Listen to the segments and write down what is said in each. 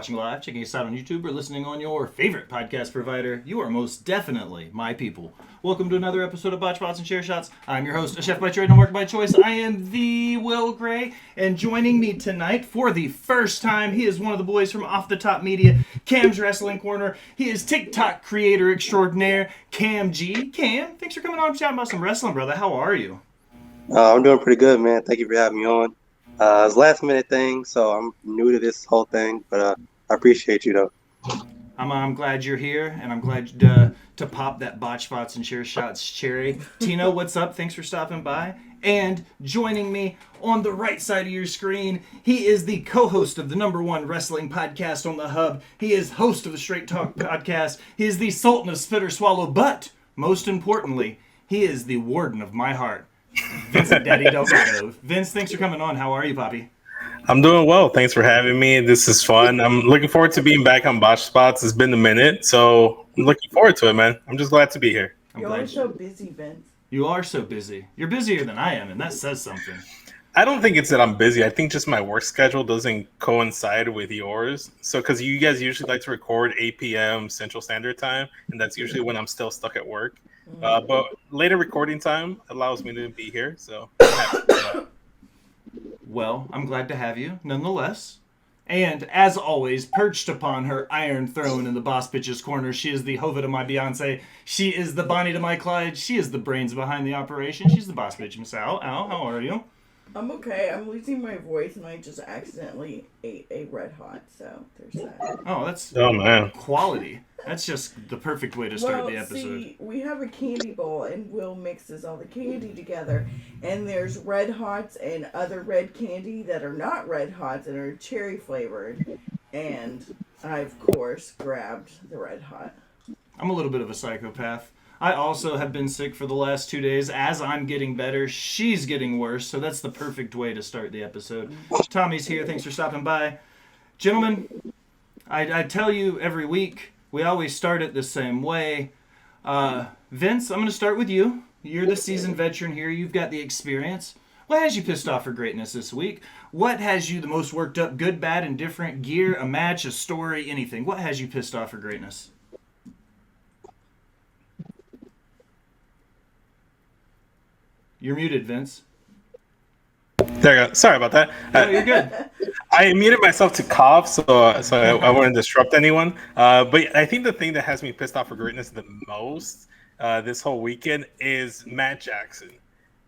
watching live, checking us out on YouTube, or listening on your favorite podcast provider, you are most definitely my people. Welcome to another episode of Botched, Bots, and Chair Shots. I'm your host, a chef by trade and a work by choice. I am the Will Gray, and joining me tonight for the first time, he is one of the boys from Off the Top Media, Cam's Wrestling Corner. He is TikTok creator extraordinaire, Cam G. Cam, thanks for coming on and chatting about some wrestling, brother. How are you? I'm doing pretty good, man. Thank you for having me on. It's a last minute thing, so I'm new to this whole thing, but I appreciate you, though. I'm glad you're here, and I'm glad to pop that Botched, Bots, and Chair Shots cherry. Tino, what's up? Thanks for stopping by. And joining me on the right side of your screen, he is the co-host of the #1 wrestling podcast on the Hub. He is host of the Straight Talk podcast. He is the Sultan of Spit or Swallow, but most importantly, he is the warden of my heart. Daddy Delgado. Vince, thanks for coming on. How are you, Papi? I'm doing well. Thanks for having me. This is fun. I'm looking forward to being back on Botched Spots. It's been a minute, so I'm looking forward to it, man. I'm just glad to be here. You're so busy, Vince. You are so busy. You're busier than I am, and that says something. I don't think it's that I'm busy. I think just my work schedule doesn't coincide with yours. So, because you guys usually like to record 8 p.m. Central Standard Time, and that's usually when I'm still stuck at work. But later recording time allows me to be here, so I'm happy for that. Well, I'm glad to have you, nonetheless. And, as always, perched upon her iron throne in the Boss Bitch's corner, she is the Hova to my Beyonce. She is the Bonnie to my Clyde. She is the brains behind the operation. She's the Boss Bitch, Miss Al. Al, how are you? I'm okay. I'm losing my voice, and I just accidentally ate a Red Hot, so there's that. Oh, that's man, quality. That's just the perfect way to start the episode. See, we have a candy bowl, and Will mixes all the candy together, and there's Red Hots and other red candy that are not Red Hots and are cherry flavored, and I, of course, grabbed the Red Hot. I'm a little bit of a psychopath. I also have been sick for the last 2 days. As I'm getting better, she's getting worse, so that's the perfect way to start the episode. Tommy's here. Thanks for stopping by. Gentlemen, I tell you every week, we always start it the same way. Vince, I'm going to start with you. You're the seasoned veteran here. You've got the experience. What has you pissed off for greatness this week? What has you the most worked up? Good, bad, indifferent, gear, a match, a story, anything. What has you pissed off for greatness? You're muted, Vince. There you go. Sorry about that. No, you're good. I muted myself to cough, so I wouldn't disrupt anyone. But I think the thing that has me pissed off for greatness the most this whole weekend is Matt Jackson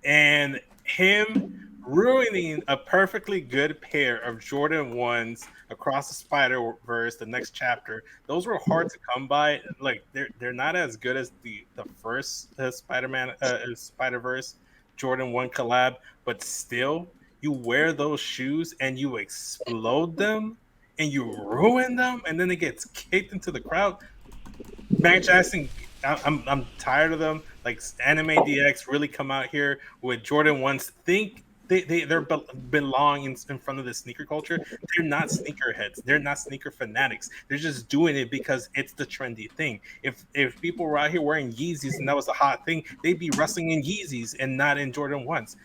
and him ruining a perfectly good pair of Jordan 1s across the Spider-Verse, the next chapter. Those were hard to come by. Like they're not as good as the first Spider-Man Spider-Verse Jordan 1 collab, but still you wear those shoes and you explode them and you ruin them, and then it gets kicked into the crowd. Matt Jackson, I'm tired of them. Like Anime DX really come out here with Jordan 1s. Think they belong in front of the sneaker culture. They're not sneakerheads. They're not sneaker fanatics. They're just doing it because it's the trendy thing. If people were out here wearing Yeezys and that was the hot thing, they'd be wrestling in Yeezys and not in Jordan 1s.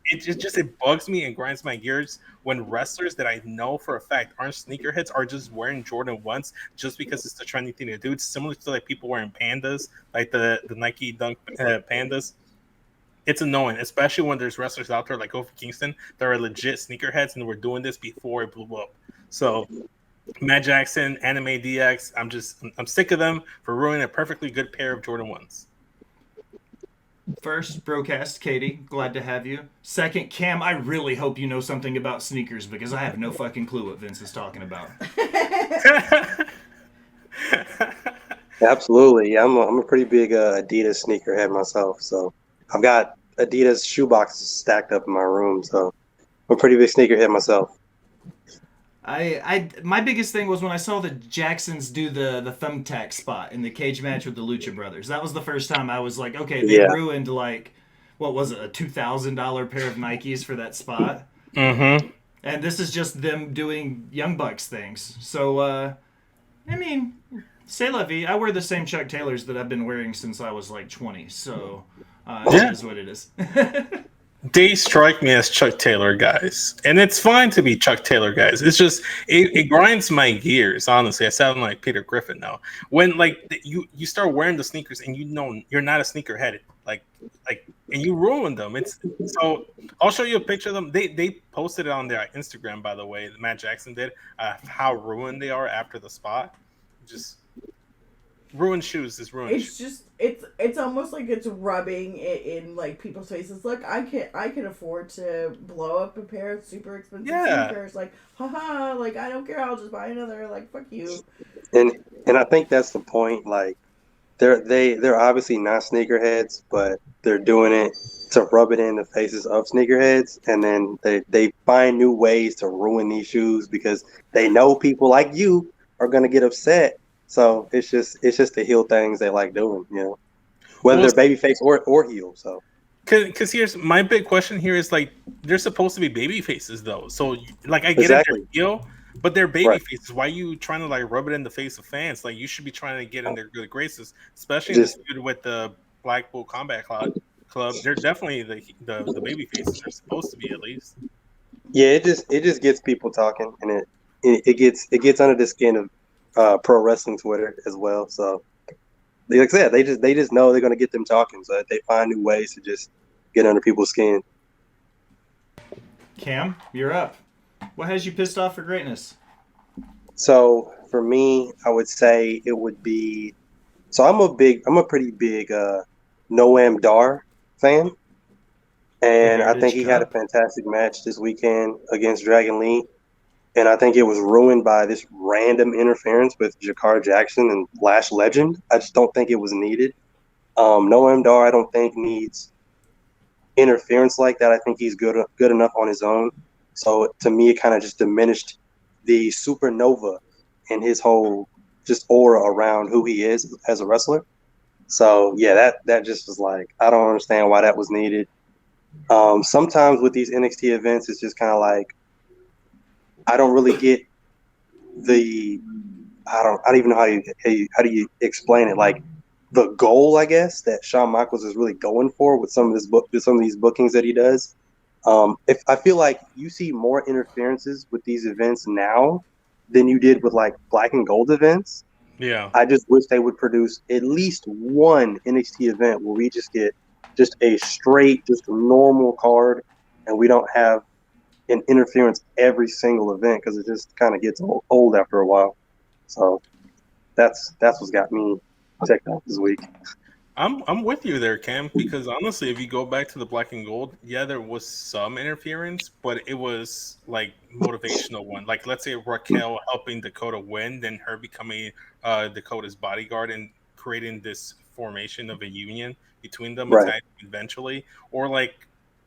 It bugs me and grinds my gears when wrestlers that I know for a fact aren't sneakerheads are just wearing Jordan 1s just because it's the trendy thing to do. It's similar to like people wearing Pandas, like the Nike Dunk Pandas. It's annoying, especially when there's wrestlers out there like Kofi Kingston that are legit sneakerheads and were doing this before it blew up. So, Matt Jackson, Anime DX, I'm sick of them for ruining a perfectly good pair of Jordan 1s. First, broadcast, Katie, glad to have you. Second, Cam, I really hope you know something about sneakers because I have no fucking clue what Vince is talking about. Absolutely. Yeah, I'm a pretty big Adidas sneakerhead myself, so I've got Adidas shoe boxes stacked up in my room, so I'm a pretty big sneakerhead myself. My biggest thing was when I saw the Jacksons do the thumbtack spot in the cage match with the Lucha Brothers. That was the first time I was like, okay, they ruined like, what was it, a $2,000 pair of Nikes for that spot? Mm-hmm. And this is just them doing Young Bucks things. So, I mean, c'est la vie. I wear the same Chuck Taylors that I've been wearing since I was like 20, so it is what it is. They strike me as Chuck Taylor guys, and it's fine to be Chuck Taylor guys. It's just it grinds my gears. Honestly, I sound like Peter Griffin now. When you start wearing the sneakers and you know you're not a sneakerhead, and you ruin them. It's so I'll show you a picture of them. They posted it on their Instagram, by the way. Matt Jackson did how ruined they are after the spot. Just ruined shoes is ruined. It's just it's almost like it's rubbing it in like people's faces. Look, I can afford to blow up a pair of super expensive sneakers. Like, haha, like I don't care. I'll just buy another. Like, fuck you. And I think that's the point. Like, they're obviously not sneakerheads, but they're doing it to rub it in the faces of sneakerheads, and then they find new ways to ruin these shoes because they know people like you are gonna get upset. So it's just the heel things they like doing, you know, whether they're babyface or heel. So, because here's my big question here is like they're supposed to be baby faces though. So like I get exactly. it, they're heel, but they're baby faces. Why are you trying to like rub it in the face of fans? Like you should be trying to get in their good graces, especially with the Blackpool Combat Club. They're definitely the baby faces they're supposed to be at least. Yeah, it just gets people talking, and it gets under the skin of pro wrestling Twitter as well. So, like I said, they just know they're gonna get them talking, so they find new ways to just get under people's skin. Cam, you're up. What has you pissed off for greatness? So for me, I would say it would be. So I'm a pretty big Noam Dar fan, and I think he had a fantastic match this weekend against Dragon Lee. And I think it was ruined by this random interference with Jakar Jackson and Lash Legend. I just don't think it was needed. Noam Dar, I don't think needs interference like that. I think he's good enough on his own. So to me, it kind of just diminished the supernova and his whole just aura around who he is as a wrestler. So yeah, that just was like, I don't understand why that was needed. Sometimes with these NXT events, it's just kind of like, I don't really get I don't even know how do you explain it? Like the goal, I guess, that Shawn Michaels is really going for with some of these bookings that he does. If I feel like you see more interferences with these events now than you did with like Black and Gold events. Yeah. I just wish they would produce at least one NXT event where we just get just a straight, just normal card, and we don't have an interference every single event because it just kind of gets old after a while. So that's what's got me checked out this week. I'm with you there, Cam, because honestly, if you go back to the Black and Gold, yeah, there was some interference, but it was like motivational one. Like let's say Raquel helping Dakota win, then her becoming Dakota's bodyguard and creating this formation of a union between them eventually, or like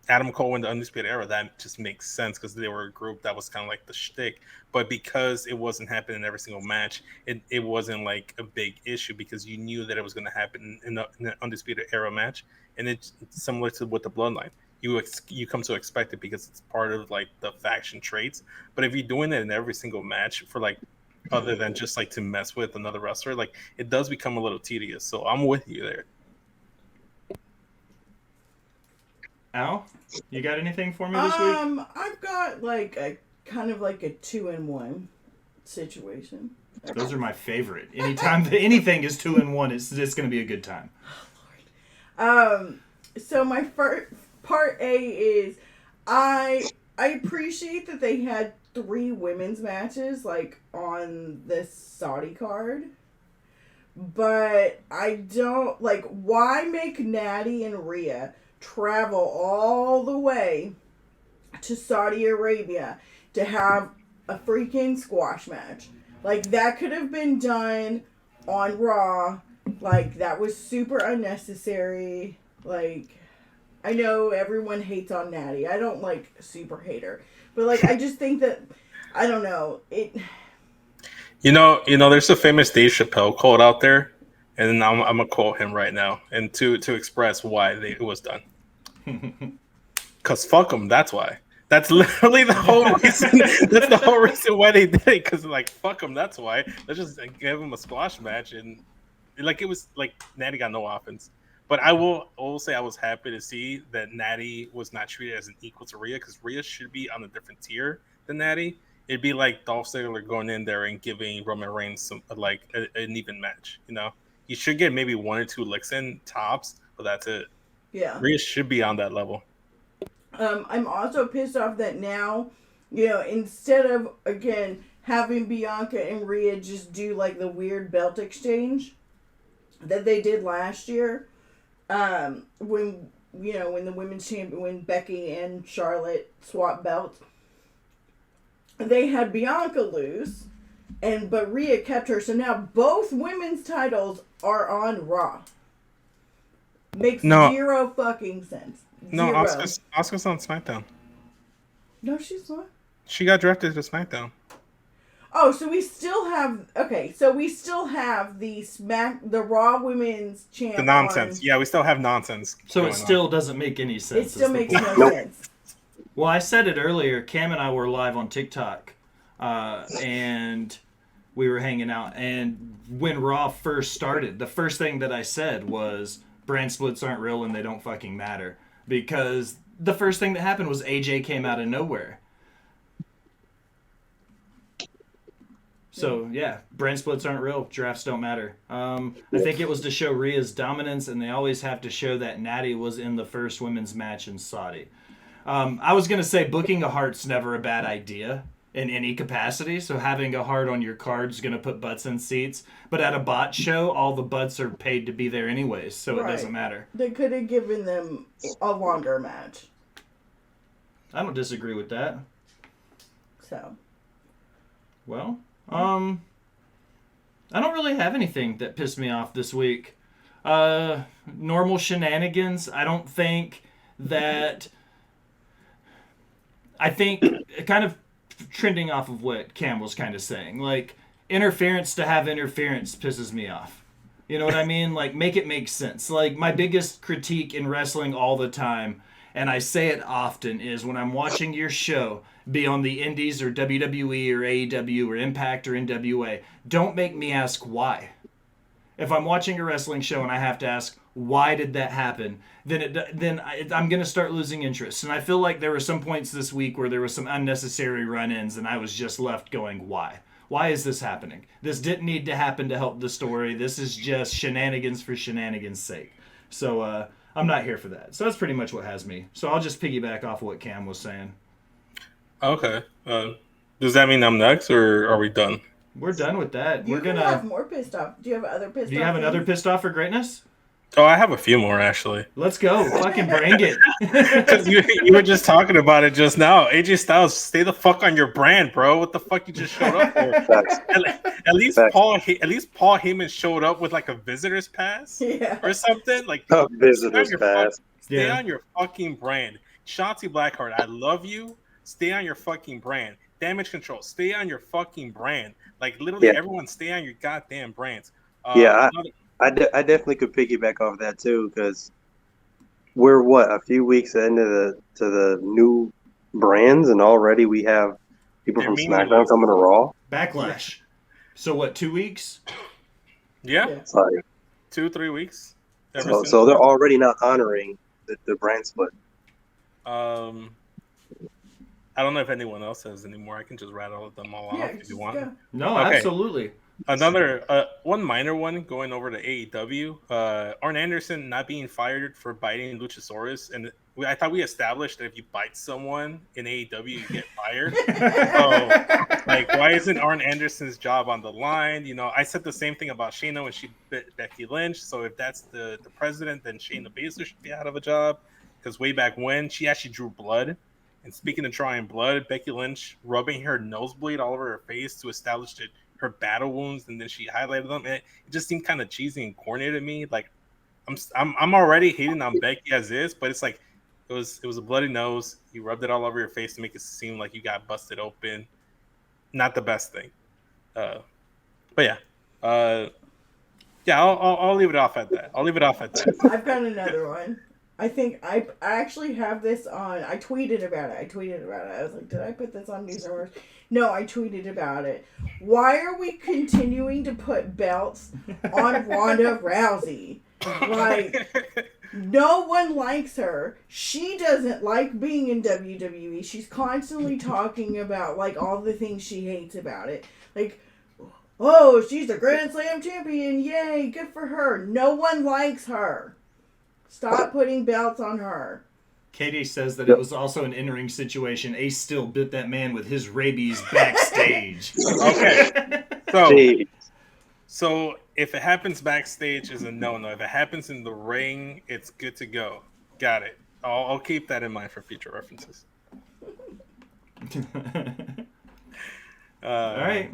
Adam Cole in the Undisputed Era, that just makes sense because they were a group that was kind of like the shtick. But because it wasn't happening in every single match, it wasn't like a big issue because you knew that it was going to happen in the Undisputed Era match. And it's similar to with the Bloodline. You come to expect it because it's part of like the faction traits. But if you're doing it in every single match for like other than just like to mess with another wrestler, like it does become a little tedious. So I'm with you there. Al, you got anything for me this week? I've got like a kind of like a 2-in-1 situation. Those are my favorite. Anytime anything is 2-in-1, it's going to be a good time. Oh, Lord. So my first part A is I appreciate that they had 3 women's matches like on this Saudi card. But I don't like, why make Natty and Rhea travel all the way to Saudi Arabia to have a freaking squash match? Like, that could have been done on Raw. Like, that was super unnecessary. Like, I know everyone hates on Natty. I don't like super hate her. But like, I just think that, I don't know, it. You know, there's a famous Dave Chappelle quote out there, and I'm gonna quote him right now, and to express why it was done. Cause fuck them. That's why. That's literally the whole reason. That's the whole reason why they did it. Cause like fuck them. That's why. Let's just give him a squash match, and like it was like Natty got no offense, But I will say I was happy to see that Natty was not treated as an equal to Rhea, because Rhea should be on a different tier than Natty. It'd be like Dolph Ziggler going in there and giving Roman Reigns some an even match. He should get maybe 1 or 2 licks in tops, but that's it. Yeah. Rhea should be on that level. I'm also pissed off that now, instead of, again, having Bianca and Rhea just do, like, the weird belt exchange that they did last year, when the women's champion, when Becky and Charlotte swapped belts, they had Bianca lose, but Rhea kept her, so now both women's titles are on Raw. Makes zero fucking sense. No, Zero. Asuka's on SmackDown. No, she's not. She got drafted to SmackDown. Oh, so we still have the Raw Women's Champ. The nonsense. Yeah, we still have nonsense. So it still doesn't make any sense. It still makes no sense. Well, I said it earlier. Cam and I were live on TikTok, and we were hanging out. And when Raw first started, the first thing that I said was, brand splits aren't real and they don't fucking matter. Because the first thing that happened was AJ came out of nowhere. So, yeah, brand splits aren't real. Drafts don't matter. I think it was to show Rhea's dominance, and they always have to show that Natty was in the first women's match in Saudi. I was going to say booking a heart's never a bad idea in any capacity, so having a heart on your card's going to put butts in seats. But at a bot show, all the butts are paid to be there anyways, so It doesn't matter. They could have given them a longer match. I don't disagree with that. So. Well, I don't really have anything that pissed me off this week. Normal shenanigans. I don't think that... I think kind of trending off of what Cam was kind of saying. Like, interference to have interference pisses me off. You know what I mean? Like, make it make sense. Like, my biggest critique in wrestling all the time, and I say it often, is when I'm watching your show, be on the Indies or WWE or AEW or Impact or NWA, don't make me ask why. If I'm watching a wrestling show and I have to ask, why did that happen? Then I'm going to start losing interest. And I feel like there were some points this week where there were some unnecessary run-ins and I was just left going, why? Why is this happening? This didn't need to happen to help the story. This is just shenanigans for shenanigans' sake. So I'm not here for that. So that's pretty much what has me. So I'll just piggyback off of what Cam was saying. Okay. Does that mean I'm next, or are we done? We're done with that. We're gonna have more pissed off. Do you have other pissed off? Do you have another pissed off for greatness? Oh, I have a few more, actually. Let's go. Fucking bring it. Because you were just talking about it just now. AJ Styles, stay the fuck on your brand, bro. What the fuck you just showed up for? At least Paul Heyman showed up with like a visitor's pass or something. Like a visitor's pass. Stay on your fucking brand. Shotzi Blackheart, I love you. Stay on your fucking brand. Damage Control, stay on your fucking brand. Like literally everyone stay on your goddamn brands. I definitely could piggyback off that too, because we're a few weeks into the new brands, and already we have people from SmackDown coming to Raw. Backlash. So what? 2 weeks? Yeah. Like, 2-3 weeks. So they're already not honoring the brand split. I don't know if anyone else has anymore. I can just rattle them all off if you want. Yeah. No, absolutely. Another one minor one going over to AEW. Arn Anderson not being fired for biting Luchasaurus, and I thought we established that if you bite someone in AEW, you get fired. So, like, why isn't Arn Anderson's job on the line? You know, I said the same thing about Shayna when she bit Becky Lynch. So if that's the president, then Shayna Baszler should be out of a job, because way back when she actually drew blood. And speaking of drawing blood, Becky Lynch rubbing her nosebleed all over her face to establish her battle wounds, and then she highlighted them. And it just seemed kind of cheesy and corny to me. Like, I'm already hating on Becky as is, but it's like it was a bloody nose. You rubbed it all over your face to make it seem like you got busted open. Not the best thing. But yeah, I'll leave it off at that. I've got another one. I think I actually have this on. I tweeted about it. I was like, did I put this on News or Words? No, I tweeted about it. Why are we continuing to put belts on Ronda Rousey? Like, no one likes her. She doesn't like being in WWE. She's constantly talking about, like, all the things she hates about it. Like, oh, she's the Grand Slam champion. Yay, good for her. No one likes her. Stop putting belts on her. Katie says that it was also an in-ring situation. Ace still bit that man with his rabies backstage. Okay. Jeez. So if it happens backstage, is a no-no. If it happens in the ring, it's good to go. Got it. I'll keep that in mind for future references. All right.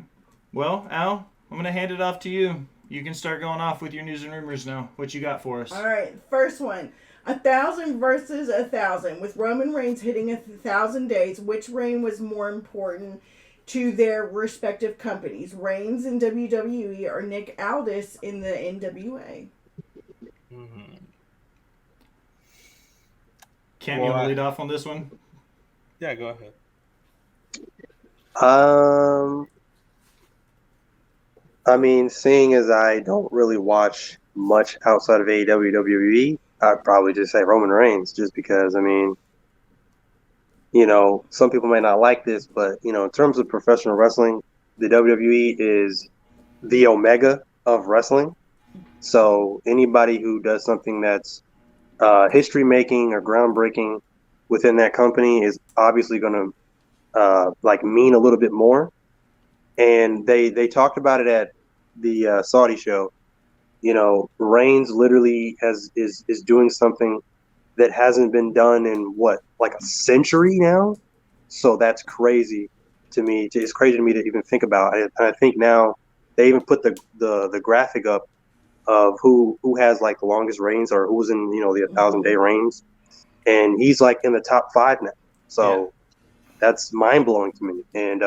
Well, Al, I'm going to hand it off to you. You can start going off with your news and rumors now. What you got for us? All right, first one. 1,000 versus 1,000. With Roman Reigns hitting 1,000 days, which reign was more important to their respective companies? Reigns in WWE or Nick Aldis in the NWA? Mm-hmm. Cam, you want to lead off on this one? Yeah, go ahead. I mean, seeing as I don't really watch much outside of AEW, WWE, I'd probably just say Roman Reigns, just because, I mean, some people may not like this, but, in terms of professional wrestling, the WWE is the omega of wrestling. So anybody who does something that's history making or groundbreaking within that company is obviously going to mean a little bit more. And they talked about it at the Saudi show. Reigns literally is doing something that hasn't been done in like a century now. So that's crazy to me. It's crazy to me to even think about. And I think now they even put the graphic up of who has like the longest reigns or who's in the 1,000-day reigns, and he's like in the top 5 now. So that's mind blowing to me. And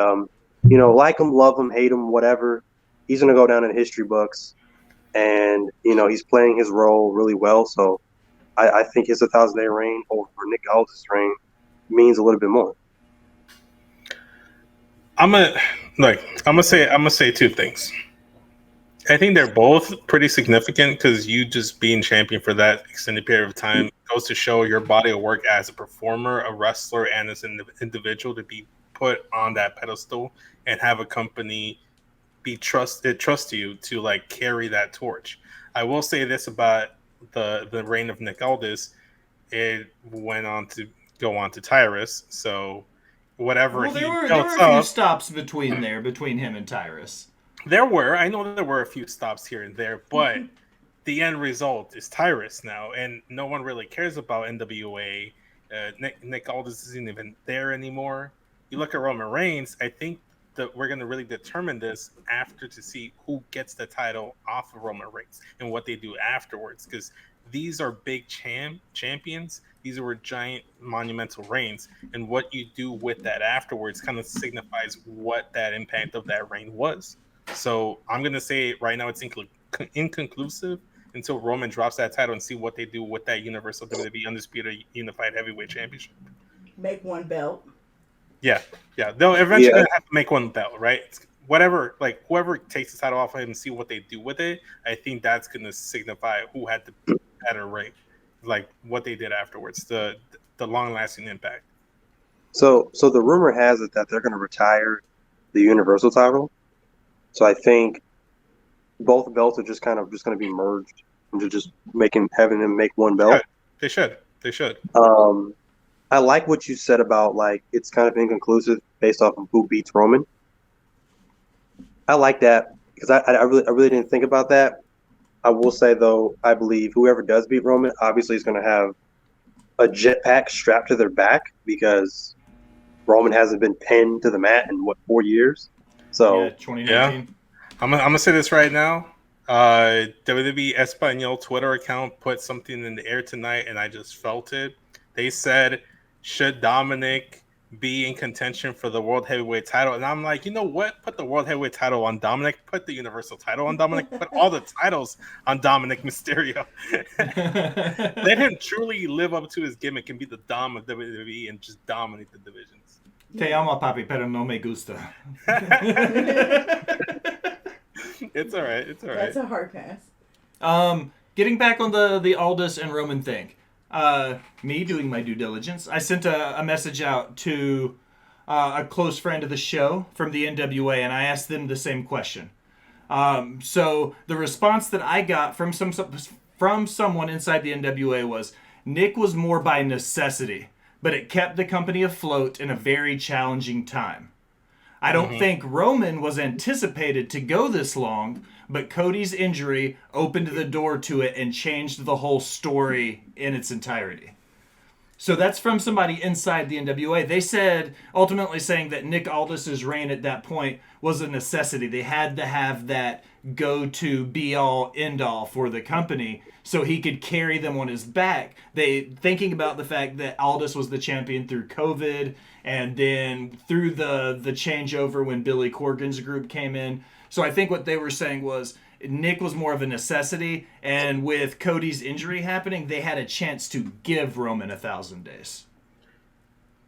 like him, love him, hate him, whatever, he's gonna go down in history books. And he's playing his role really well. So I think his 1,000-day reign over Nick Aldis' reign means a little bit more. I'm gonna say 2 things. I think they're both pretty significant because you just being champion for that extended period of time goes to show your body of work as a performer, a wrestler, and as an individual to be put on that pedestal and have a company trust you to like carry that torch. I will say this about the reign of Nick Aldis. It went on to go on to Tyrus, so whatever there were a few stops between him and Tyrus. I know there were a few stops here and there, but the end result is Tyrus now, and no one really cares about NWA. Nick Aldis isn't even there anymore. You look at Roman Reigns, I think that we're going to really determine this after to see who gets the title off of Roman Reigns and what they do afterwards, because these are big champions. These were giant monumental reigns, and what you do with that afterwards kind of signifies what that impact of that reign was. So I'm going to say right now it's inconclusive until Roman drops that title and see what they do with that Universal WWE Undisputed Unified Heavyweight Championship. Make one belt. Yeah. They'll eventually have to make one belt, right? Whatever, like whoever takes the title off of him and see what they do with it, I think that's going to signify who had the better reign, like what they did afterwards, the long-lasting impact. So the rumor has it that they're going to retire the Universal title. So I think both belts are just going to be merged into just having them make one belt. Yeah, they should. I like what you said about like it's kind of inconclusive based off of who beats Roman. I like that because I really didn't think about that. I will say though, I believe whoever does beat Roman obviously is going to have a jetpack strapped to their back because Roman hasn't been pinned to the mat in 4 years. So 2019. Yeah. I'm gonna say this right now. WWE Espanol Twitter account put something in the air tonight, and I just felt it. They said, "Should Dominic be in contention for the World Heavyweight title?" And I'm like, you know what? Put the World Heavyweight title on Dominic. Put the Universal title on Dominic. Put all the titles on Dominic Mysterio. Let him truly live up to his gimmick and be the Dom of WWE and just dominate the divisions. Te amo, papi, pero no me gusta. It's all right. That's a hard pass. getting back on the Aldis and Roman thing. Me doing my due diligence, I sent a message out to a close friend of the show from the NWA, and I asked them the same question. So the response that I got from someone inside the NWA was Nick was more by necessity, but it kept the company afloat in a very challenging time. I don't think Roman was anticipated to go this long, but Cody's injury opened the door to it and changed the whole story in its entirety. So that's from somebody inside the NWA. They said, ultimately saying that Nick Aldis's reign at that point was a necessity. They had to have that go-to, be-all, end-all for the company so he could carry them on his back. They thinking about the fact that Aldis was the champion through COVID and then through the changeover when Billy Corgan's group came in. So I think what they were saying was Nick was more of a necessity, and with Cody's injury happening, they had a chance to give Roman 1,000 days.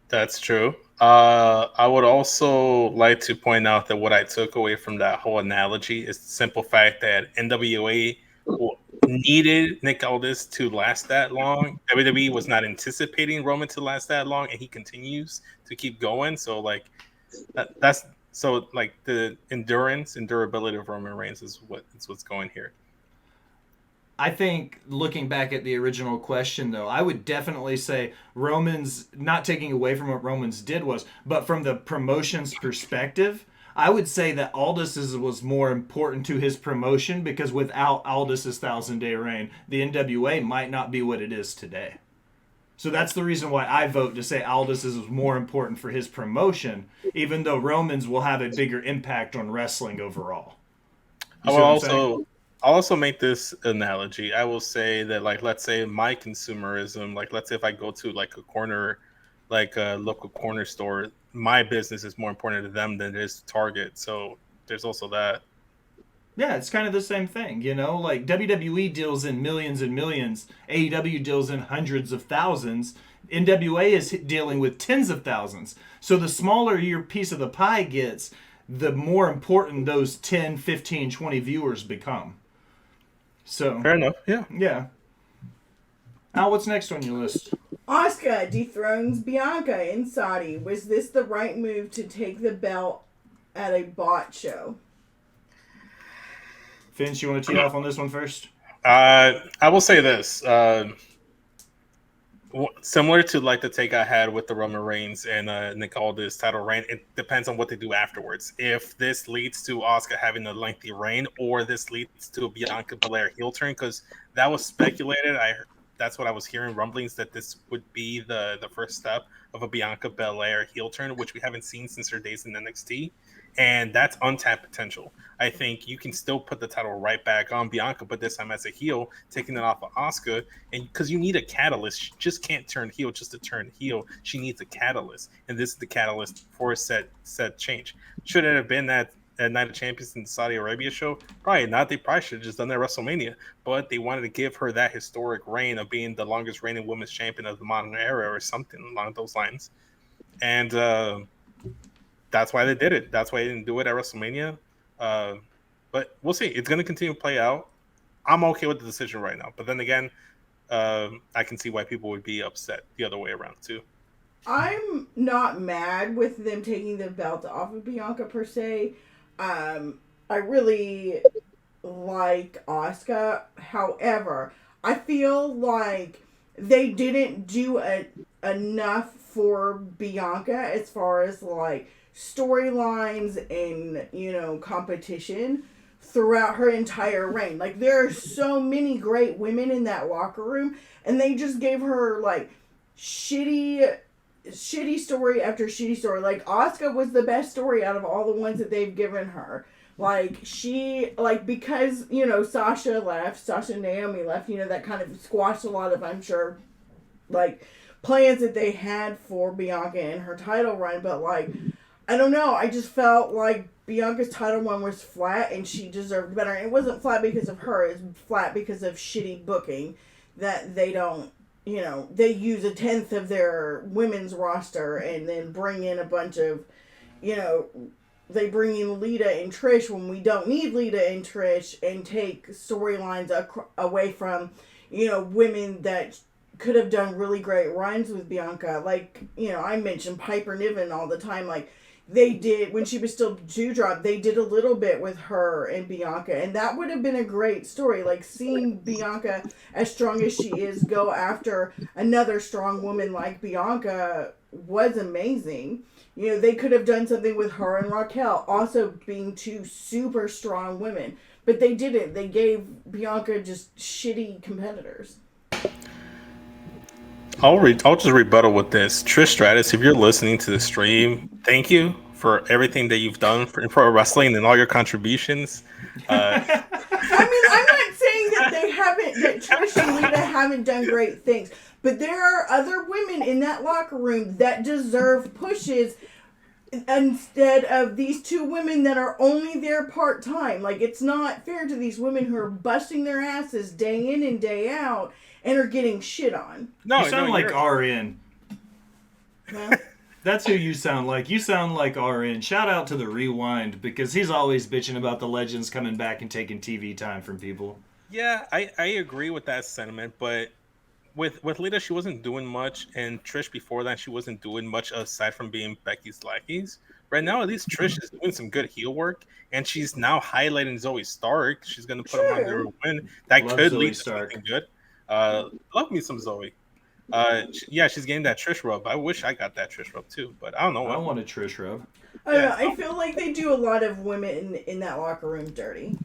That's true. I would also like to point out that what I took away from that whole analogy is the simple fact that NWA needed Nick Aldis to last that long. WWE was not anticipating Roman to last that long, and he continues to keep going. So, like, that's so like the endurance and durability of Roman Reigns is what's going here. I think looking back at the original question, though, I would definitely say Roman's, not taking away from what Roman's did was, but from the promotion's perspective, I would say that Aldis's was more important to his promotion because without Aldis's 1,000-day reign, the NWA might not be what it is today. So that's the reason why I vote to say Aldis's was more important for his promotion, even though Roman's will have a bigger impact on wrestling overall. I'll also make this analogy. I will say that, like, let's say my consumerism, like, let's say if I go to like a corner, like a local corner store, my business is more important to them than it is to Target. So there's also that. Yeah, it's kind of the same thing, you know? Like, WWE deals in millions and millions. AEW deals in hundreds of thousands. NWA is dealing with tens of thousands. So the smaller your piece of the pie gets, the more important those 10, 15, 20 viewers become. So Fair enough, yeah. Yeah. Al, what's next on your list? Asuka dethrones Bianca in Saudi. Was this the right move to take the belt at a bot show? Vince, you want to tee off on this one first? I will say this. Similar to like the take I had with the Roman Reigns and Nick Aldis title reign, it depends on what they do afterwards. If this leads to Asuka having a lengthy reign, or this leads to a Bianca Belair heel turn, because that was speculated. That's what I was hearing, rumblings that this would be the first step of a Bianca Belair heel turn, which we haven't seen since her days in NXT. And that's untapped potential. I think you can still put the title right back on Bianca, but this time as a heel, taking it off of Asuka, and because you need a catalyst. She just can't turn heel just to turn heel. She needs a catalyst, and this is the catalyst for a set change. Should it have been that Night of Champions in the Saudi Arabia show? Probably not. They probably should have just done that at WrestleMania, but they wanted to give her that historic reign of being the longest reigning women's champion of the modern era or something along those lines. And that's why they did it. That's why they didn't do it at WrestleMania. But we'll see. It's going to continue to play out. I'm okay with the decision right now. But then again, I can see why people would be upset the other way around too. I'm not mad with them taking the belt off of Bianca per se. I really like Asuka. However, I feel like they didn't do enough for Bianca as far as like storylines and, you know, competition throughout her entire reign. Like, there are so many great women in that locker room, and they just gave her like shitty story after shitty story. Like, Asuka was the best story out of all the ones that they've given her. Like, because, you know, Sasha and Naomi left, you know, that kind of squashed a lot of, I'm sure, like, plans that they had for Bianca and her title run. But, like, I don't know. I just felt like Bianca's title run was flat and she deserved better. And it wasn't flat because of her. It's flat because of shitty booking that they don't, you know, they use 1/10 of their women's roster and then bring in a bunch of, you know, they bring in Lita and Trish when we don't need Lita and Trish, and take storylines away from, women that could have done really great runs with Bianca. Like, I mentioned Piper Niven all the time. Like, they did, when she was still Dewdrop, they did a little bit with her and Bianca, and that would have been a great story. Like, seeing Bianca, as strong as she is, go after another strong woman like Bianca was amazing. They could have done something with her and Raquel, also being two super strong women. But they didn't. They gave Bianca just shitty competitors. I'll just rebuttal with this. Trish Stratus, if you're listening to the stream, thank you for everything that you've done for pro wrestling and all your contributions. I mean, I'm not saying that Trish and Lita haven't done great things, but there are other women in that locker room that deserve pushes instead of these two women that are only there part-time. Like, it's not fair to these women who are busting their asses day in and day out and are getting shit on. You sound like RN. Well, That's who you sound like. You sound like RN. Shout out to the Rewind, because he's always bitching about the legends coming back and taking TV time from people. Yeah, I agree with that sentiment, but with Lita, she wasn't doing much, and Trish before that, she wasn't doing much aside from being Becky's lackeys. Right now, at least Trish is doing some good heel work, and she's now highlighting Zoe Stark. She's going to put him under a win. That Love could Zoe lead to Stark. something good. Love me some Zoe. She's getting that Trish rub. I wish I got that Trish rub too, but I don't know. I want a Trish rub. I don't know. I feel like they do a lot of women in that locker room dirty.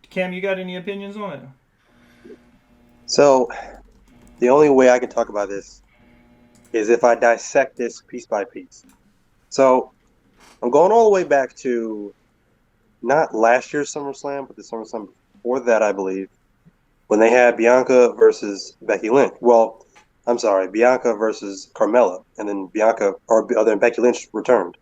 Cam, you got any opinions on it? So, the only way I can talk about this is if I dissect this piece by piece. So, I'm going all the way back to not last year's SummerSlam, but the SummerSlam before that, I believe, when they had Bianca versus Becky Lynch. Well, I'm sorry, Bianca versus Carmella, and then Becky Lynch returned.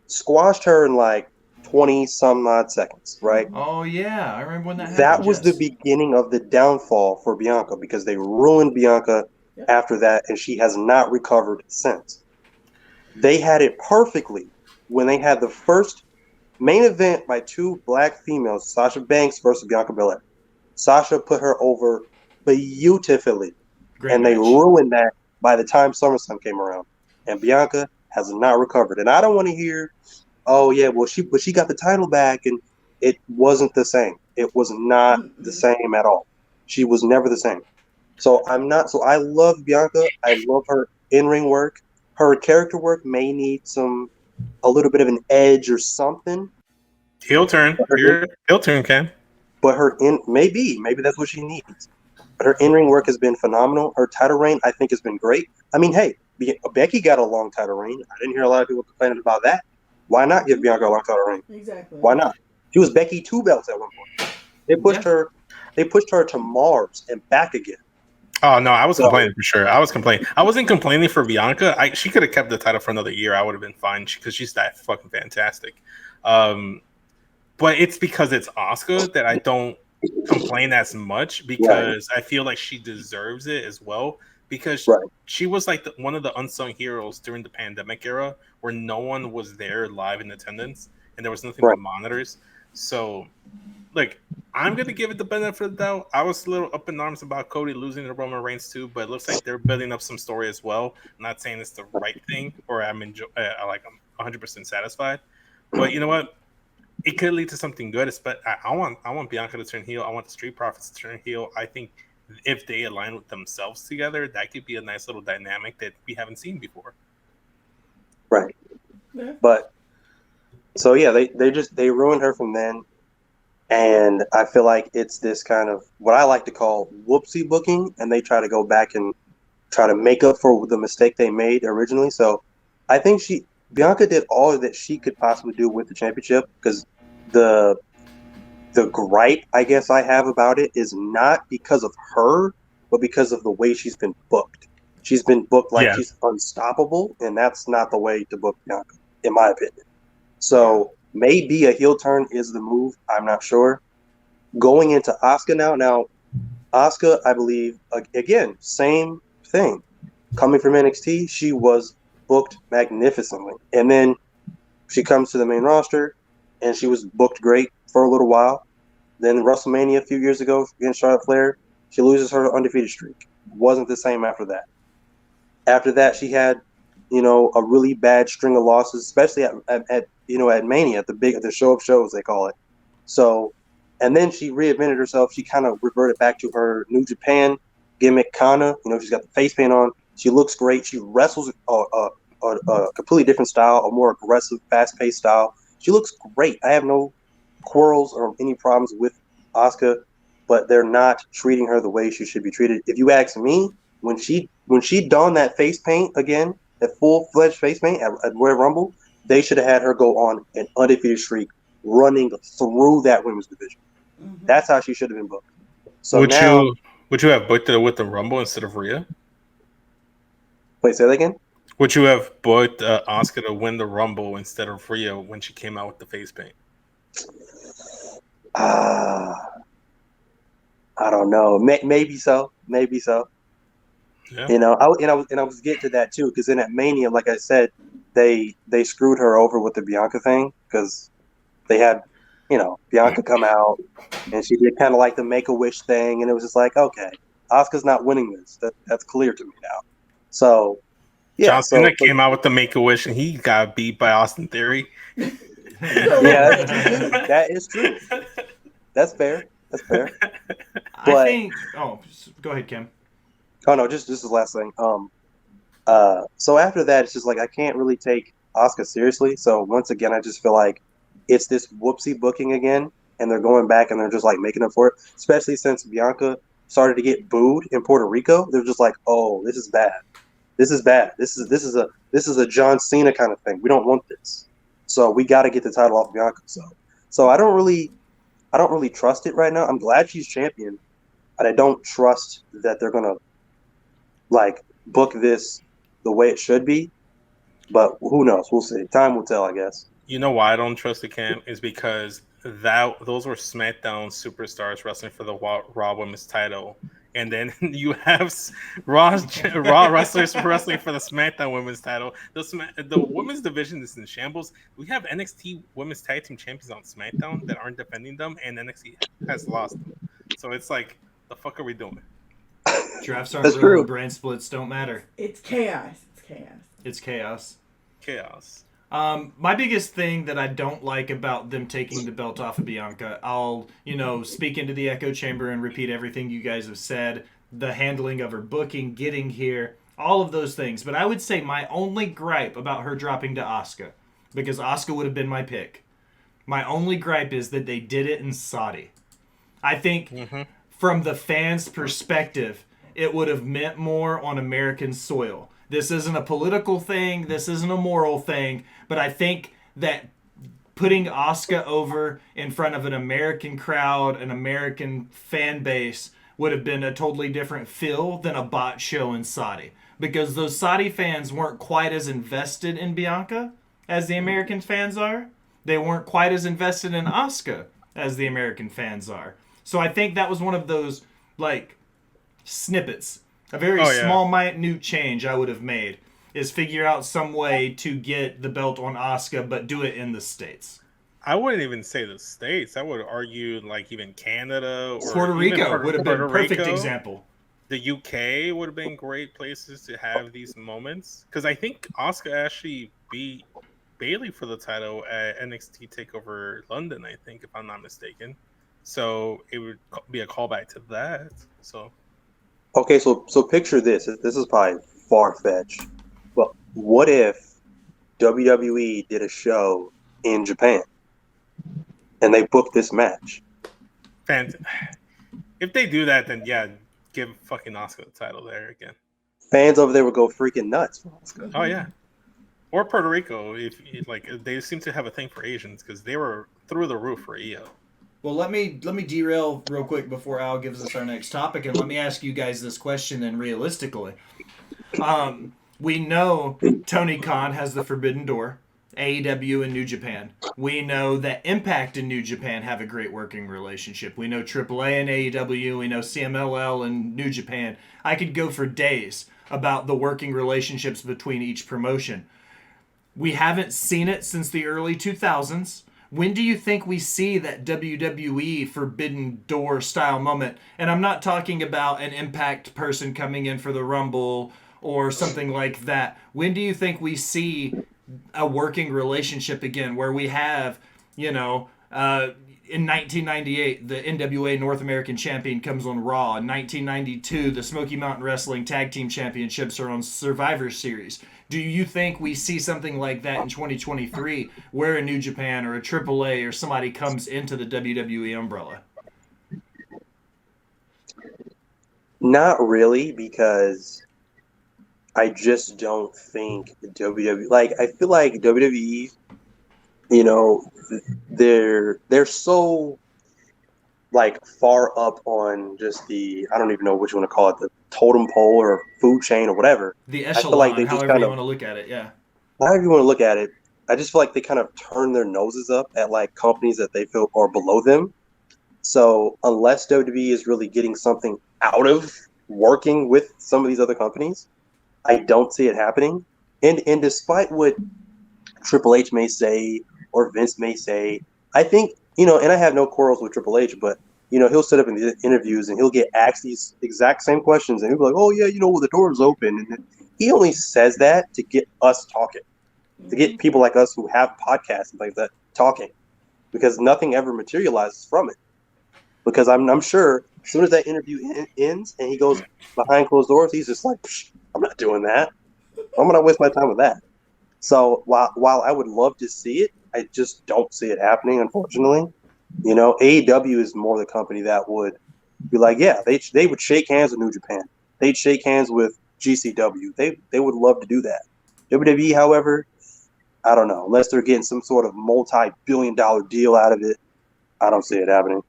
Squashed her in like 20-some-odd seconds, right? Oh, yeah. I remember when that happened. That was the beginning of the downfall for Bianca, because they ruined Bianca after that, and she has not recovered since. They had it perfectly when they had the first main event by two black females, Sasha Banks versus Bianca Belair. Sasha put her over beautifully, and they ruined that by the time SummerSlam came around. And Bianca has not recovered. And I don't want to hear, oh yeah, well she got the title back, and it wasn't the same. It was not the same at all. She was never the same. So I love Bianca. I love her in-ring work. Her character work may need a little bit of an edge or something. Heel turn, Cam. But maybe that's what she needs. But her in-ring work has been phenomenal. Her title reign, I think, has been great. I mean, hey, Becky got a long title reign. I didn't hear a lot of people complaining about that. Why not give Bianca a long title reign? Exactly. Why not? She was Becky 2 belts at one point. They pushed her to Mars and back again. Oh no, I was complaining for sure. I wasn't complaining for Bianca. She could have kept the title for another year. I would have been fine because she's that fucking fantastic. But it's because it's Asuka that I don't complain as much, because I feel like she deserves it as well, because she was like one of the unsung heroes during the pandemic era where no one was there live in attendance and there was nothing but monitors. So, like, I'm going to give it the benefit of the doubt. I was a little up in arms about Cody losing to Roman Reigns too, but it looks like they're building up some story as well. I'm not saying it's the right thing or I'm 100% satisfied, but you know what? It could lead to something good. But I want Bianca to turn heel. I want the Street Profits to turn heel. I think if they align with themselves together, that could be a nice little dynamic that we haven't seen before. Right. Yeah. But so yeah, they ruined her from then, and I feel like it's this kind of what I like to call whoopsie booking, and they try to go back and try to make up for the mistake they made originally. So I think Bianca did all that she could possibly do with the championship, because the gripe I guess I have about it is not because of her, but because of the way she's been booked. She's been booked like she's unstoppable, and that's not the way to book Bianca, in my opinion. So maybe a heel turn is the move. I'm not sure. Going into Asuka now Asuka, I believe, again, same thing. Coming from NXT, she was booked magnificently. And then she comes to the main roster, and she was booked great for a little while. Then WrestleMania a few years ago against Charlotte Flair, she loses her undefeated streak. Wasn't the same after that. After that, she had, a really bad string of losses, especially at Mania, at the show of shows they call it. So, and then she reinvented herself. She kind of reverted back to her New Japan gimmick, kinda. She's got the face paint on. She looks great. She wrestles a completely different style, a more aggressive, fast-paced style. She looks great. I have no quarrels or any problems with Asuka, but they're not treating her the way she should be treated. If you ask me, when she donned that face paint again, that full-fledged face paint at Royal Rumble, they should have had her go on an undefeated streak, running through that women's division. Mm-hmm. That's how she should have been booked. So would now, you have booked her with the Rumble instead of Rhea? wait, say that again. Would you have booked Asuka to win the Rumble instead of Rhea when she came out with the face paint? I don't know. Maybe so. Maybe so. Yeah. I was getting to that too, because in that Mania, like I said, they screwed her over with the Bianca thing, because they had, Bianca come out and she did kind of like the Make-A-Wish thing, and it was just like, okay, Asuka's not winning this. That's clear to me now. So, yeah. John Cena came out with the Make-A-Wish and he got beat by Austin Theory. Yeah, that is true. That's fair. That's fair. I think. Oh, go ahead, Kim. Oh no, just this last thing. So after that, it's just like I can't really take Asuka seriously. So once again, I just feel like it's this whoopsie booking again, and they're going back and they're just like making up for it. Especially since Bianca started to get booed in Puerto Rico, they're just like, "Oh, this is bad. This is bad. This is a John Cena kind of thing. We don't want this. So we got to get the title off Bianca." So I don't really trust it right now. I'm glad she's champion, but I don't trust that they're gonna book this the way it should be. But who knows? We'll see. Time will tell, I guess. You know why I don't trust the Cam is because those were SmackDown superstars wrestling for the Raw Women's title, and then you have Raw wrestlers wrestling for the SmackDown Women's title. The women's division is in shambles. We have NXT Women's Tag Team Champions on SmackDown that aren't defending them, and NXT has lost them. So it's like, the fuck are we doing? Drafts aren't real, and brand splits don't matter. It's chaos. It's chaos. Chaos. My biggest thing that I don't like about them taking the belt off of Bianca, I'll, speak into the echo chamber and repeat everything you guys have said, the handling of her booking, getting here, all of those things. But I would say my only gripe about her dropping to Asuka, because Asuka would have been my pick, my only gripe is that they did it in Saudi. I think from the fans' perspective, it would have meant more on American soil. This isn't a political thing. This isn't a moral thing. But I think that putting Asuka over in front of an American crowd, an American fan base, would have been a totally different feel than a bot show in Saudi. Because those Saudi fans weren't quite as invested in Bianca as the American fans are. They weren't quite as invested in Asuka as the American fans are. So I think that was one of those, snippets. A very small, minute change I would have made is figure out some way to get the belt on Asuka, but do it in the States. I wouldn't even say the States. I would argue even Canada or Puerto Rico would have been a perfect example. The UK would have been great places to have these moments, because I think Asuka actually beat Bayley for the title at NXT TakeOver London, I think, if I'm not mistaken. So it would be a callback to that. So. Okay, so picture this. This is probably far-fetched, but what if WWE did a show in Japan and they booked this match? If they do that, then yeah, give fucking Asuka the title there again. Fans over there would go freaking nuts for Asuka. Oh yeah, or Puerto Rico. If they seem to have a thing for Asians because they were through the roof for EO. Well, let me derail real quick before Al gives us our next topic, and let me ask you guys this question then realistically. We know Tony Khan has the Forbidden Door, AEW and New Japan. We know that Impact and New Japan have a great working relationship. We know AAA and AEW. We know CMLL and New Japan. I could go for days about the working relationships between each promotion. We haven't seen it since the early 2000s. When do you think we see that WWE Forbidden Door style moment? And I'm not talking about an Impact person coming in for the Rumble or something like that. When do you think we see a working relationship again where we have, in 1998, the NWA North American Champion comes on Raw. In 1992, the Smoky Mountain Wrestling Tag Team Championships are on Survivor Series. Do you think we see something like that in 2023 where a New Japan or a AAA or somebody comes into the WWE umbrella? Not really, because I just don't think WWE, I feel like WWE, they're so far up on just I don't even know what you want to call it, the totem pole or food chain or whatever. The I feel like echelon, they just however you want to look at it, yeah. However you want to look at it, I just feel like they kind of turn their noses up at companies that they feel are below them. So unless WWE is really getting something out of working with some of these other companies, I don't see it happening. And despite what Triple H may say or Vince may say, I think, and I have no quarrels with Triple H, but, he'll sit up in the interviews and he'll get asked these exact same questions and he'll be like, oh, yeah, the door's open. And he only says that to get us talking, to get people like us who have podcasts and like that talking, because nothing ever materializes from it. Because I'm sure as soon as that interview ends and he goes behind closed doors, he's just like, I'm not doing that. I'm going to waste my time with that. So while I would love to see it, I just don't see it happening, unfortunately. AEW is more the company that would be like, yeah, they would shake hands with New Japan. They'd shake hands with GCW. They would love to do that. WWE, however, I don't know. Unless they're getting some sort of multi-billion-dollar deal out of it, I don't see it happening.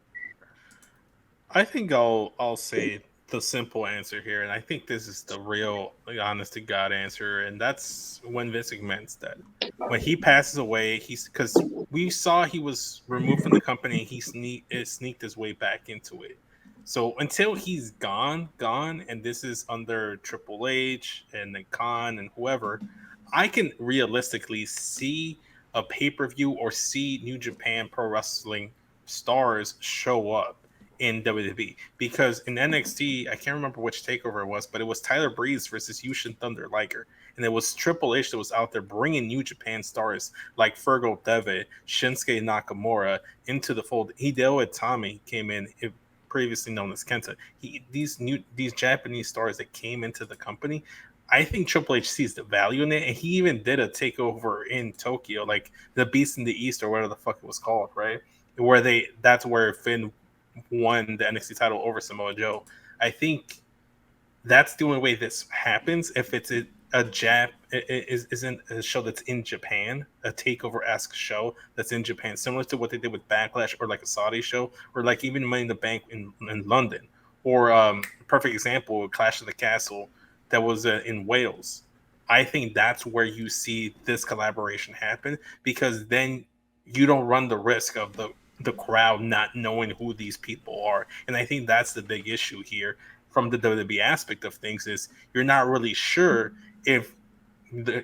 I think I'll say the simple answer here, and I think this is the real, honest to God answer, and that's when Vince McMahon's dead. When he passes away, because we saw he was removed from the company, he sneaked his way back into it. So until he's gone, and this is under Triple H and the Khan and whoever, I can realistically see a pay-per-view or see New Japan Pro Wrestling stars show up in WWE, because in NXT, I can't remember which takeover it was, but it was Tyler Breeze versus Yushin Thunder Liger, and it was Triple H that was out there bringing New Japan stars like Fergal Devitt, Shinsuke Nakamura into the fold. Hideo Itami came in, previously known as Kenta. These Japanese stars that came into the company, I think Triple H sees the value in it, and he even did a takeover in Tokyo, like the Beast in the East or whatever the fuck it was called, right? That's where Finn won the NXT title over Samoa Joe. I think that's the only way this happens. If it's isn't a show that's in Japan, a takeover-esque show that's in Japan, similar to what they did with Backlash, or like a Saudi show, or like even Money in the Bank in London, or perfect example, Clash of the Castle that was in Wales. I think that's where you see this collaboration happen, because then you don't run the risk of the crowd not knowing who these people are. And I think that's the big issue here from the WWE aspect of things, is you're not really sure if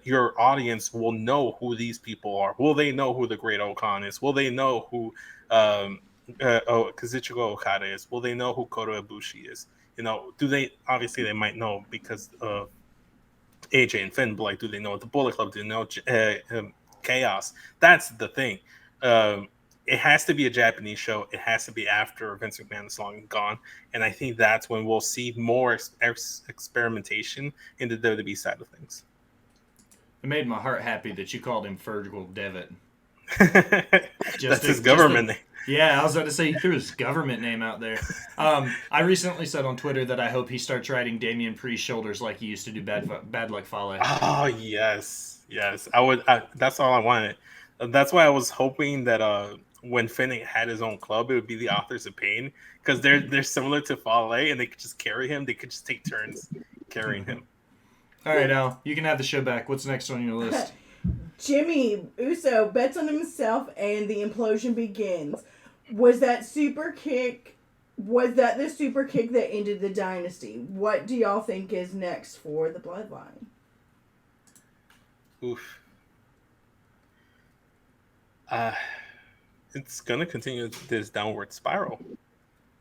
your audience will know who these people are. Will they know who the Great Okan is? Will they know who Kazuchika Okada is? Will they know who Kota Ibushi is? Do they? Obviously, they might know because of AJ and Finn, but do they know the Bullet Club? Do they know Chaos? That's the thing. It has to be a Japanese show. It has to be after Vince McMahon is long gone. And I think that's when we'll see more experimentation in the WWE side of things. It made my heart happy that you called him Fergal Devitt. That's his government name. Yeah, I was about to say he threw his government name out there. I recently said on Twitter that I hope he starts riding Damian Priest's shoulders like he used to do Bad Luck Fale. Oh, yes. I would. That's all I wanted. That's why I was hoping that when Finn had his own club, it would be the Authors of Pain, because they're similar to Fale, and they could just carry him. They could just take turns carrying him. All right, Al, you can have the show back. What's next on your list? Jimmy Uso bets on himself and the implosion begins. Was that super kick Was that the super kick that ended the dynasty? What do y'all think is next for the bloodline? Oof. It's gonna continue this downward spiral.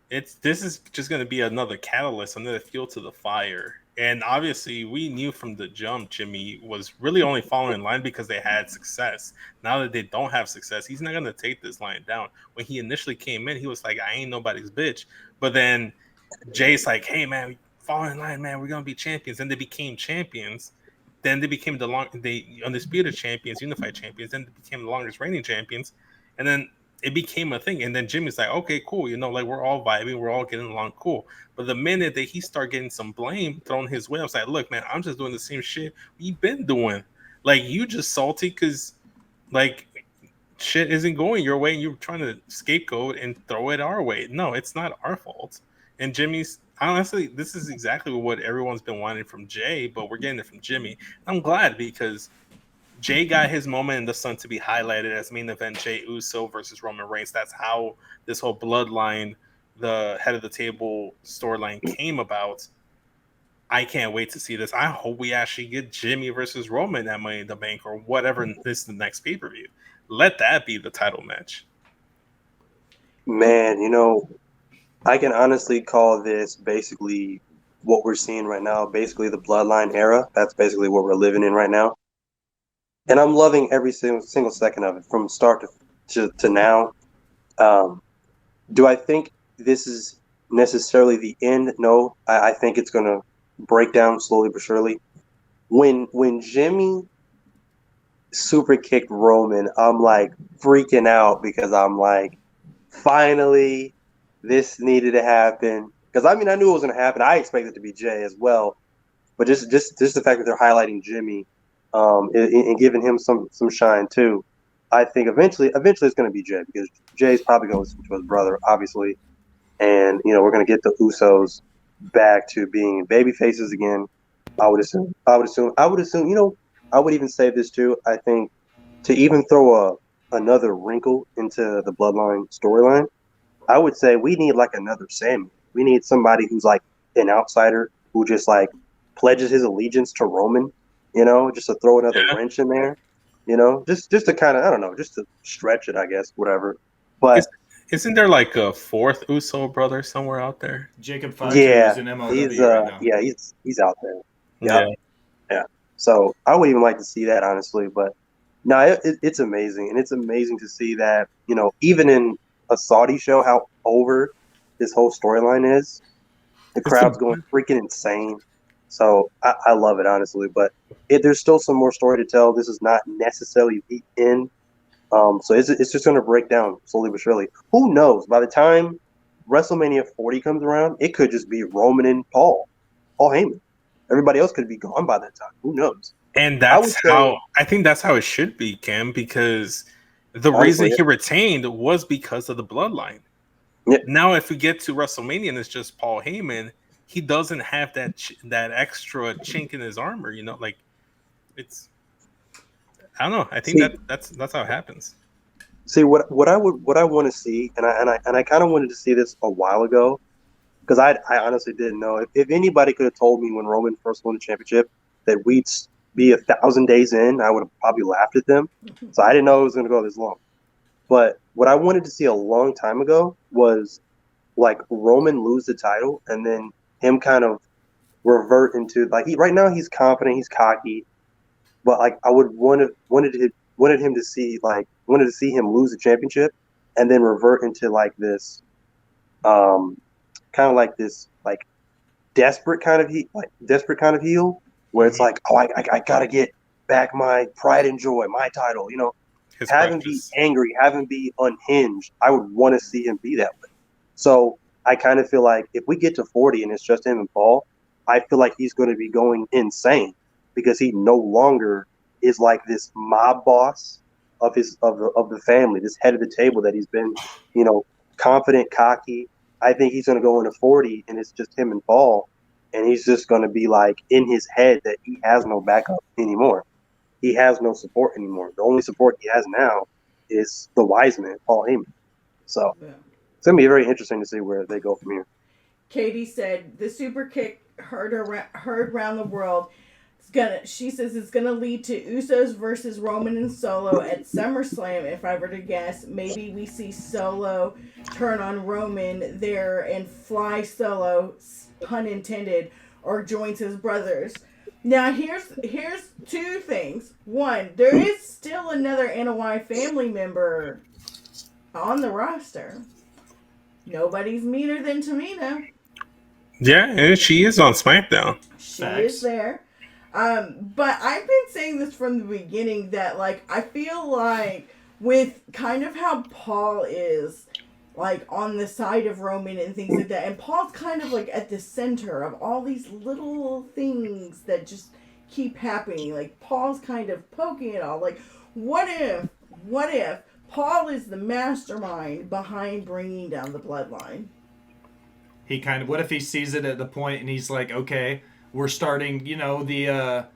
This is just gonna be another catalyst, another fuel to the fire. And obviously, we knew from the jump Jimmy was really only following in line because they had success. Now that they don't have success, he's not gonna take this line down. When he initially came in, he was like, "I ain't nobody's bitch." But then Jay's like, "Hey man, fall in line, man. We're gonna be champions." And they became champions. Then they became the undisputed champions, unified champions. Then they became the longest reigning champions. And then it became a thing. And then Jimmy's like, "Okay, cool. Like we're all vibing, we're all getting along, cool." But the minute that he started getting some blame thrown his way, I was like, "Look, man, I'm just doing the same shit we've been doing. Like you just salty because like shit isn't going your way and you're trying to scapegoat and throw it our way. No, it's not our fault." And Jimmy's honestly, this is exactly what everyone's been wanting from Jay, but we're getting it from Jimmy. I'm glad because Jay got his moment in the sun to be highlighted as main event Jey Uso versus Roman Reigns. That's how this whole bloodline, the head of the table storyline came about. I can't wait to see this. I hope we actually get Jimmy versus Roman at Money in the Bank or whatever this is the next pay-per-view. Let that be the title match. Man, I can honestly call this basically what we're seeing right now, basically the bloodline era. That's basically what we're living in right now. And I'm loving every single second of it from start to now. Do I think this is necessarily the end? No, I think it's going to break down slowly but surely. When Jimmy super kicked Roman, I'm like freaking out because I'm like, finally, this needed to happen. Because I knew it was going to happen. I expected it to be Jay as well, but just the fact that they're highlighting Jimmy, and giving him some shine too. I think eventually it's going to be Jay because Jay's probably going to listen to his brother, obviously, and we're going to get the Usos back to being baby faces again. I would assume. I would even say this too. I think to even throw another wrinkle into the bloodline storyline, I would say we need like another Sammy. We need somebody who's like an outsider who just like pledges his allegiance to Roman, just to throw another wrench in there, just to kind of, I don't know, just to stretch it, I guess, whatever. But isn't there like a fourth Uso brother somewhere out there? Jacob Fatu is in MLW right now. Yeah, he's out there. Yeah. So I would even like to see that, honestly. But no, it's amazing. And it's amazing to see that, even in a Saudi show, how over this whole storyline is. The crowd's going freaking insane. So I love it, honestly. But there's still some more story to tell. This is not necessarily the end. So it's just going to break down slowly but surely. Who knows? By the time WrestleMania 40 comes around, it could just be Roman and Paul Heyman. Everybody else could be gone by that time. Who knows? And I think that's how it should be, Cam, because the reason he retained was because of the bloodline. Yep. Now, if we get to WrestleMania and it's just Paul Heyman, he doesn't have that extra chink in his armor. It's. I don't know. I think that's how it happens. See what I want to see, and I kind of wanted to see this a while ago, because I honestly didn't know if anybody could have told me when Roman first won the championship that we'd be 1,000 days in, I would have probably laughed at them. So I didn't know it was going to go this long. But what I wanted to see a long time ago was like Roman lose the title and then him kind of revert into like right now he's confident, he's cocky, but like I would wanted him to see him lose the championship and then revert into like this kind of like this like desperate kind of heel where it's like, oh, I gotta get back my pride and joy, my title, have him be angry, have him be unhinged. I would want to see him be that way. So I kind of feel like if we get to 40 and it's just him and Paul, I feel like he's going to be going insane because he no longer is like this mob boss of the family, this head of the table that he's been, confident, cocky. I think he's going to go into 40 and it's just him and Paul, and he's just going to be like in his head that he has no backup anymore. He has no support anymore. The only support he has now is the wise man, Paul Heyman. So It's gonna be very interesting to see where they go from here. Katie said the super kick heard around the world. She says it's gonna lead to Usos versus Roman and Solo at SummerSlam. If I were to guess, maybe we see Solo turn on Roman there and fly Solo, pun intended, or joins his brothers. Now here's two things. One, there is still another NOI family member on the roster. Nobody's meaner than Tamina. Yeah, and she is on SmackDown. She is there. But I've been saying this from the beginning that, like, I feel like with kind of how Paul is, like, on the side of Roman and things like that, and Paul's kind of, like, at the center of all these little things that just keep happening. Like, Paul's kind of poking it all. Like, what if Paul is the mastermind behind bringing down the bloodline? What if he sees it at the point and he's like, okay, we're starting, the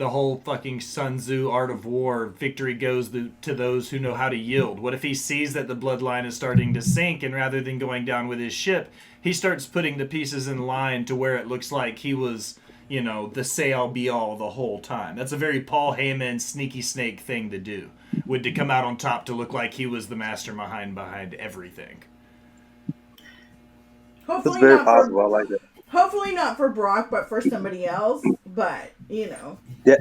whole fucking Sun Tzu art of war, victory goes to those who know how to yield. What if he sees that the bloodline is starting to sink, and rather than going down with his ship, he starts putting the pieces in line to where it looks like he was, the say-all-be-all the whole time. That's a very Paul Heyman sneaky snake thing to do, to come out on top to look like he was the mastermind behind everything. That's very possible. I like that. Hopefully not for Brock, but for somebody else. But Yeah,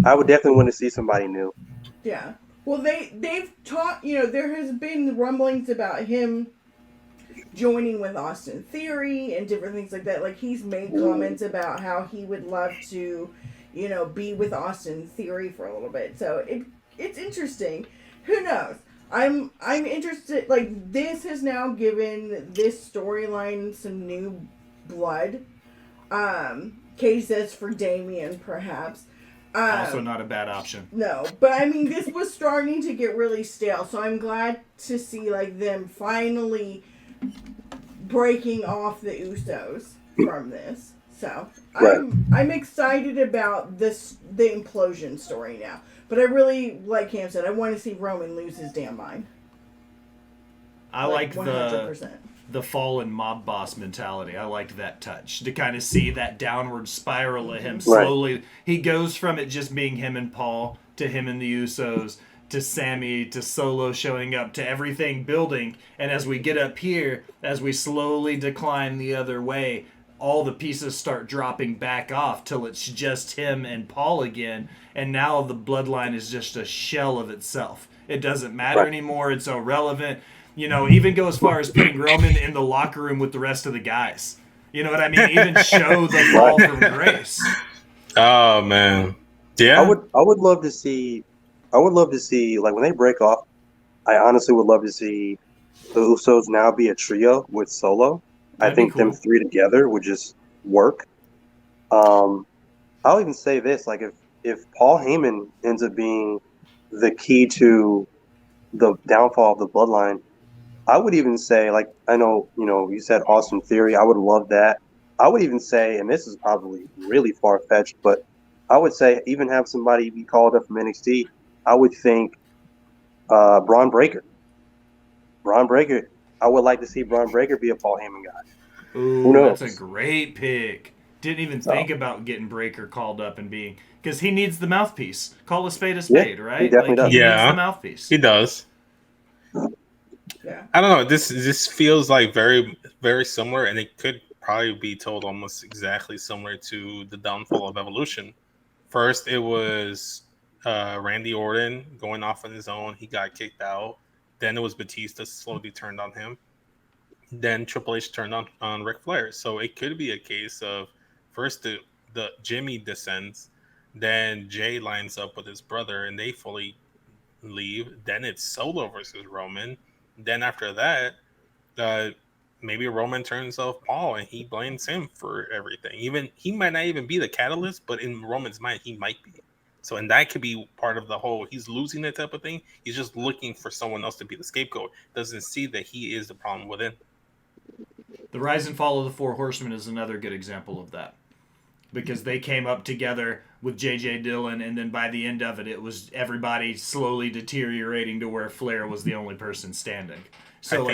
I would definitely want to see somebody new. Yeah. Well, they've talked. There has been rumblings about him joining with Austin Theory and different things like that. Like, he's made comments about how he would love to, be with Austin Theory for a little bit. So it's interesting. Who knows? I'm interested. Like, this has now given this storyline some new blood. Katie says for Damien, perhaps. Also not a bad option. No, but I mean, this was starting to get really stale, so I'm glad to see, like, them finally breaking off the Usos from this. So I'm excited about the implosion story now. But I really, like Cam said, I want to see Roman lose his damn mind. I like 100%. the fallen mob boss mentality. I liked that touch, to kind of see that downward spiral of him slowly. Right. He goes from it just being him and Paul to him and the Usos to Sammy to Solo showing up to everything building. And as we get up here, as we slowly decline the other way, all the pieces start dropping back off till it's just him and Paul again. And now the bloodline is just a shell of itself. It doesn't matter anymore. It's irrelevant. Even go as far as putting Roman in the locker room with the rest of the guys. You know what I mean? Even show the fall from grace. Oh man, yeah. I would love to see. Like, when they break off. I honestly would love to see the Usos now be a trio with Solo. I think them three together would just work. I'll even say this: like, if Paul Heyman ends up being the key to the downfall of the bloodline. I would even say, like, I know, you said Austin Theory. I would love that. I would even say, and this is probably really far-fetched, but I would say even have somebody be called up from NXT. I would think Braun Breaker. I would like to see Braun Breaker be a Paul Heyman guy. Ooh, who knows? That's a great pick. Didn't even think about getting Breaker called up and being... Because he needs the mouthpiece. Call a spade, right? He definitely does. He needs the mouthpiece. He does. Yeah. I don't know. This feels like very, very similar, and it could probably be told almost exactly similar to the downfall of Evolution. First, it was Randy Orton going off on his own. He got kicked out. Then it was Batista slowly turned on him. Then Triple H turned on Ric Flair. So it could be a case of first the Jimmy descends, then Jay lines up with his brother, and they fully leave. Then it's Solo versus Roman. Then after that, maybe Roman turns off Paul and he blames him for everything. Even he might not even be the catalyst, but in Roman's mind, he might be. So, and that could be part of the whole he's losing that type of thing. He's just looking for someone else to be the scapegoat. Doesn't see that he is the problem within. The rise and fall of the Four Horsemen is another good example of that. Because they came up together with J.J. Dillon, and then by the end of it, it was everybody slowly deteriorating to where Flair was the only person standing. So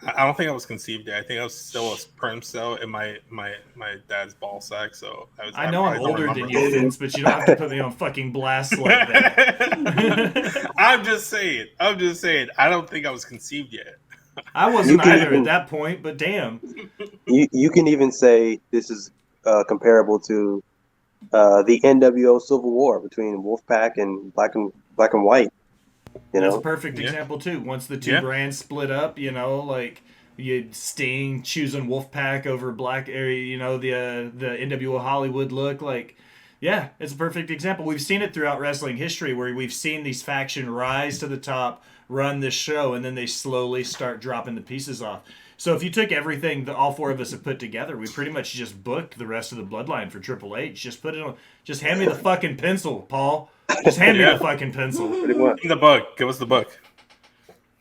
I don't think I was conceived yet. I think I was still a sperm cell in my dad's ball sack. So I know I'm probably don't older remember. than you, Vince, but you don't have to put me on fucking blast like that. I'm just saying. I don't think I was conceived yet. I You wasn't can either at even that point, but damn. you can even say this is comparable to the NWO Civil War between Wolfpack and Black and White. You That's a know, perfect Yeah. example too. Once the two Yeah. brands split up, like you Sting choosing Wolfpack over Black area, the NWO Hollywood look, like yeah, it's a perfect example. We've seen it throughout wrestling history where we've seen these factions rise to the top, run this show, and then they slowly start dropping the pieces off. So if you took everything that all four of us have put together, we pretty much just booked the rest of the bloodline for Triple H. Just put it on. Just hand me the fucking pencil, Paul. Just hand me Yeah. the fucking pencil. pretty much. Give me the book. Give us the book.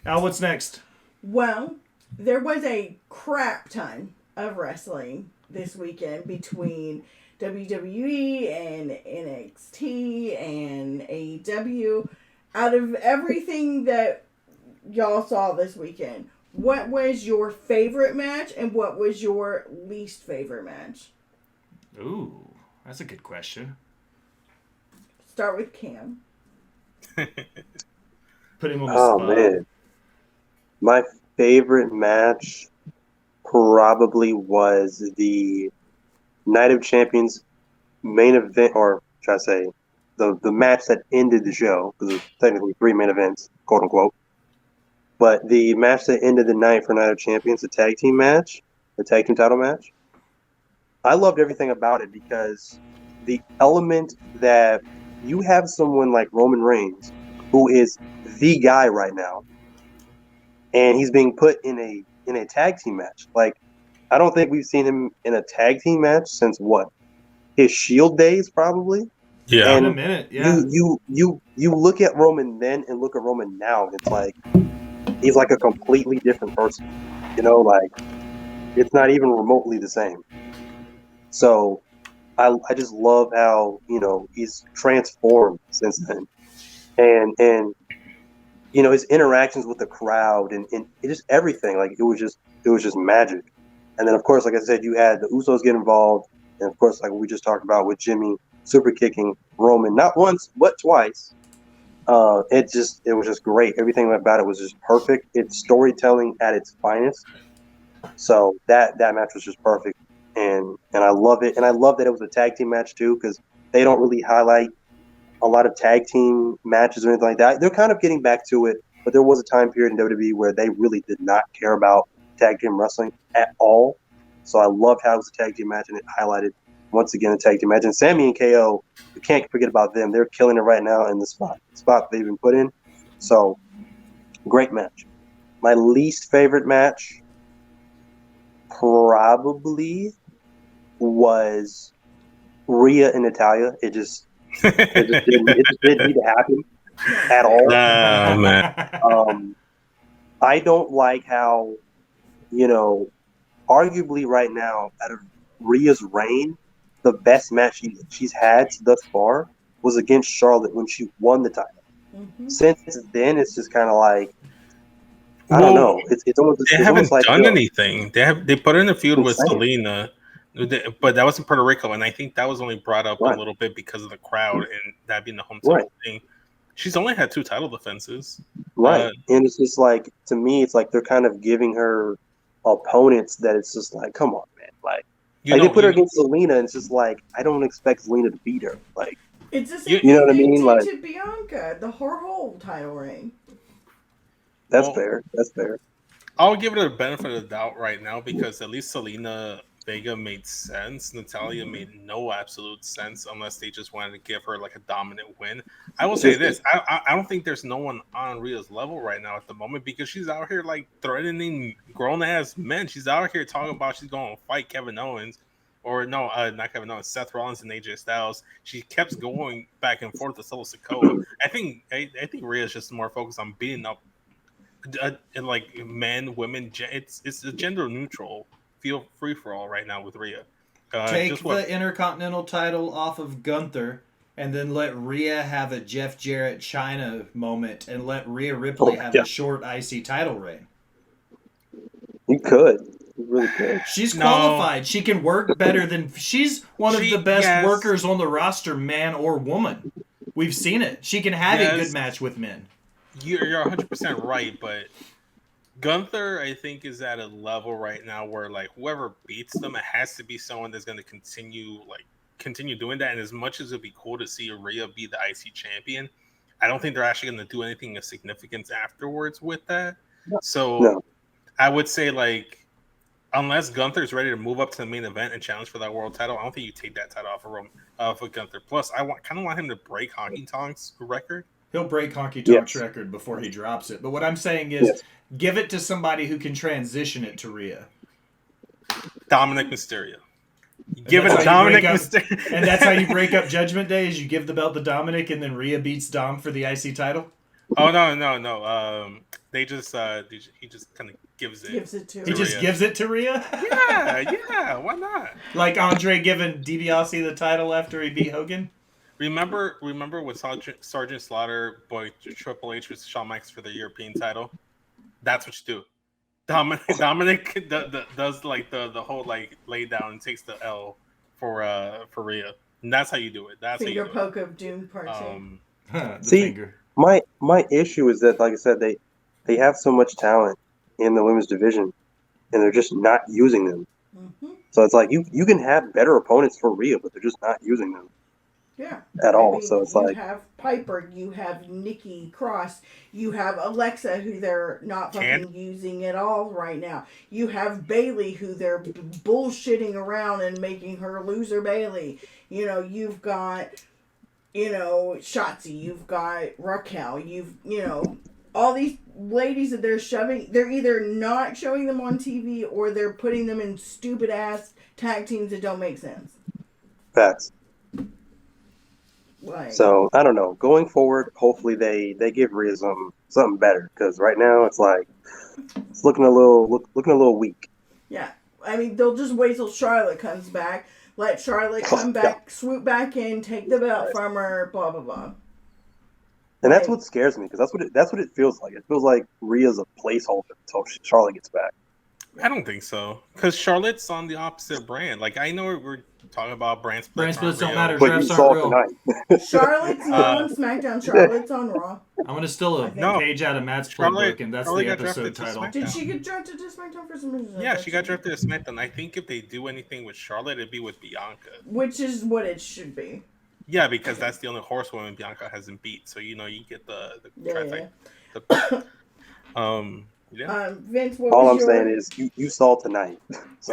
Al, what's next? Well, there was a crap ton of wrestling this weekend between WWE and NXT and AEW. Out of everything that y'all saw this weekend, what was your favorite match and what was your least favorite match? Ooh, that's a good question. Start with Cam. Put him on the Oh spot. man, my favorite match probably was the Night of Champions main event, or should I say, the match that ended the show, because it's technically 3 main events, quote unquote. But the match that ended the night for Night of Champions, the tag team match, the tag team title match, I loved everything about it because the element that you have someone like Roman Reigns, who is the guy right now, and he's being put in a tag team match. Like, I don't think we've seen him in a tag team match since what? His Shield days, probably. Yeah. In And a minute, yeah. you look at Roman then and look at Roman now, and it's like he's like a completely different person. Like it's not even remotely the same. So I just love how he's transformed since then, and his interactions with the crowd and it just everything, like it was just magic. And then of course, like I said, you had the Usos get involved, and of course, like we just talked about with Jimmy super kicking Roman not once but twice. It was just great. Everything about it was just perfect. It's storytelling at its finest. So that match was just perfect, and I love it. And I love that it was a tag team match too, because they don't really highlight a lot of tag team matches or anything like that. They're kind of getting back to it, but there was a time period in WWE where they really did not care about tag team wrestling at all. So I loved how it was a tag team match, and it highlighted once again a tag team match. And Sammy and KO, we can't forget about them. They're killing it right now in the spot they've been put in. So great match. My least favorite match probably was Rhea and Natalia. It just didn't need to happen at all. Oh man. I don't like how, arguably right now, out of Rhea's reign, the best match she's had thus far was against Charlotte when she won the title. Mm-hmm. Since then, it's just kind of like, I don't know. It's almost They it's haven't almost like done anything. They put in a feud with insane. Selena, but that was in Puerto Rico, and I think that was only brought up Right. a little bit because of the crowd and that being the hometown Right. thing. She's only had 2 title defenses. Right. And it's just like, to me, it's like they're kind of giving her opponents that it's just like, come on, man. Like they put her against Selena, and it's just like, I don't expect Selena to beat her. Like, It's the same you know what I thing mean? they Like, did to Bianca, her whole title reign. that's fair. That's fair. I'll give it a benefit of the doubt right now because at least Selena Vega made sense. Natalia made no absolute sense unless they just wanted to give her like a dominant win. I will say this: I don't think there's no one on Rhea's level right now at the moment because she's out here like threatening grown ass men. She's out here talking about she's going to fight Kevin Owens, or no, not Kevin Owens, Seth Rollins and AJ Styles. She kept going back and forth with Solo Sikoa. I think Rhea's just more focused on beating up. And like men, women, it's a gender neutral feel free for all right now with Rhea. Take the Intercontinental title off of Gunther, and then let Rhea have a Jeff Jarrett China moment, and let Rhea Ripley have a short IC title reign. He could. He really could. She's No. qualified. She can work better than... She's one of the best Yes. workers on the roster, man or woman. We've seen it. She can have a good match with men. You're 100% right, but Gunther, I think, is at a level right now where like whoever beats them, it has to be someone that's going to continue doing that. And as much as it'd be cool to see Rhea be the IC champion, I don't think they're actually going to do anything of significance afterwards with that. So No. I would say like, unless Gunther's ready to move up to the main event and challenge for that world title, I don't think you take that title off of Gunther. Plus, I kind of want him to break Honky Tonk's record. He'll break Honky Tonk's record before he drops it. But what I'm saying is, give it to somebody who can transition it to Rhea. Dominic Mysterio. Give it to Dominic Mysterio. And that's how you break up Judgment Day, is you give the belt to Dominic and then Rhea beats Dom for the IC title? Oh, no. They just he just kind of gives it to He just gives it to Rhea? Yeah, why not? Like Andre giving DiBiase the title after he beat Hogan? Remember when Sergeant Slaughter boy Triple H was Shawn Michaels for the European title? That's what you do. Dominic does like the whole like lay down and takes the L for Rhea. And that's how you do it. That's finger how you do poke of doom part two. See, finger. my issue is that, like I said, they have so much talent in the women's division, and they're just not using them. Mm-hmm. So it's like you can have better opponents for Rhea, but they're just not using them. Yeah. At all. So it's like you have Piper, you have Nikki Cross, you have Alexa, who they're not fucking using at all right now. You have Bailey, who they're bullshitting around and making her loser Bailey. You know, you've got, Shotzi, you've got Raquel, all these ladies that they're shoving. They're either not showing them on TV or they're putting them in stupid ass tag teams that don't make sense. facts. Like, So I don't know. Going forward, hopefully they give Rhea something better, because right now it's like it's looking a little weak. yeah, I mean they'll just wait till Charlotte comes back. Let Charlotte come back, swoop back in, take the belt from her, blah blah blah. And that's what scares me, because that's what it feels like. It feels like Rhea's a placeholder until Charlotte gets back. I don't think so, because Charlotte's on the opposite brand. Like I know we're talking about brand splits. Brand splits don't matter. But you Drafts saw aren't it real. tonight. Charlotte's not on SmackDown. Charlotte's on Raw. I'm gonna steal a page out of Matt's playbook, and that's the episode title. Did she get drafted to SmackDown for some reason? Yeah, she got drafted to SmackDown. I think if they do anything with Charlotte, it'd be with Bianca. Which is what it should be. Yeah, because that's the only horsewoman Bianca hasn't beat. So you get the trifecta. Vince, all I'm saying is you saw tonight. So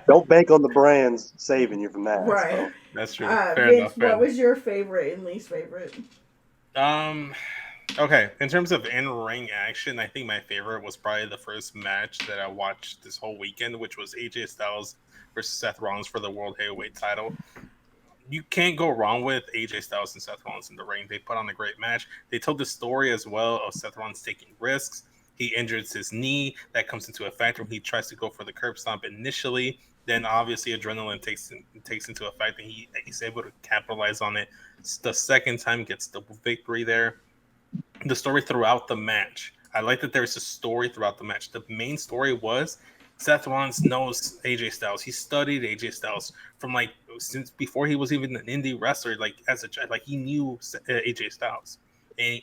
don't bank on the brands saving you from that. Right. So. That's true. Vince, what was your favorite and least favorite? Okay, in terms of in-ring action, I think my favorite was probably the first match that I watched this whole weekend, which was AJ Styles versus Seth Rollins for the World Heavyweight title. You can't go wrong with AJ Styles and Seth Rollins in the ring. They put on a great match. They told the story as well of Seth Rollins taking risks. He injures his knee. That comes into a factor when he tries to go for the curb stomp initially. Then obviously adrenaline takes into effect, and he's able to capitalize on it. The second time, gets the victory there. The story throughout the match. I like that there's a story throughout the match. The main story was Seth Rollins knows AJ Styles. He studied AJ Styles from since before he was even an indie wrestler. As a child, he knew AJ Styles, and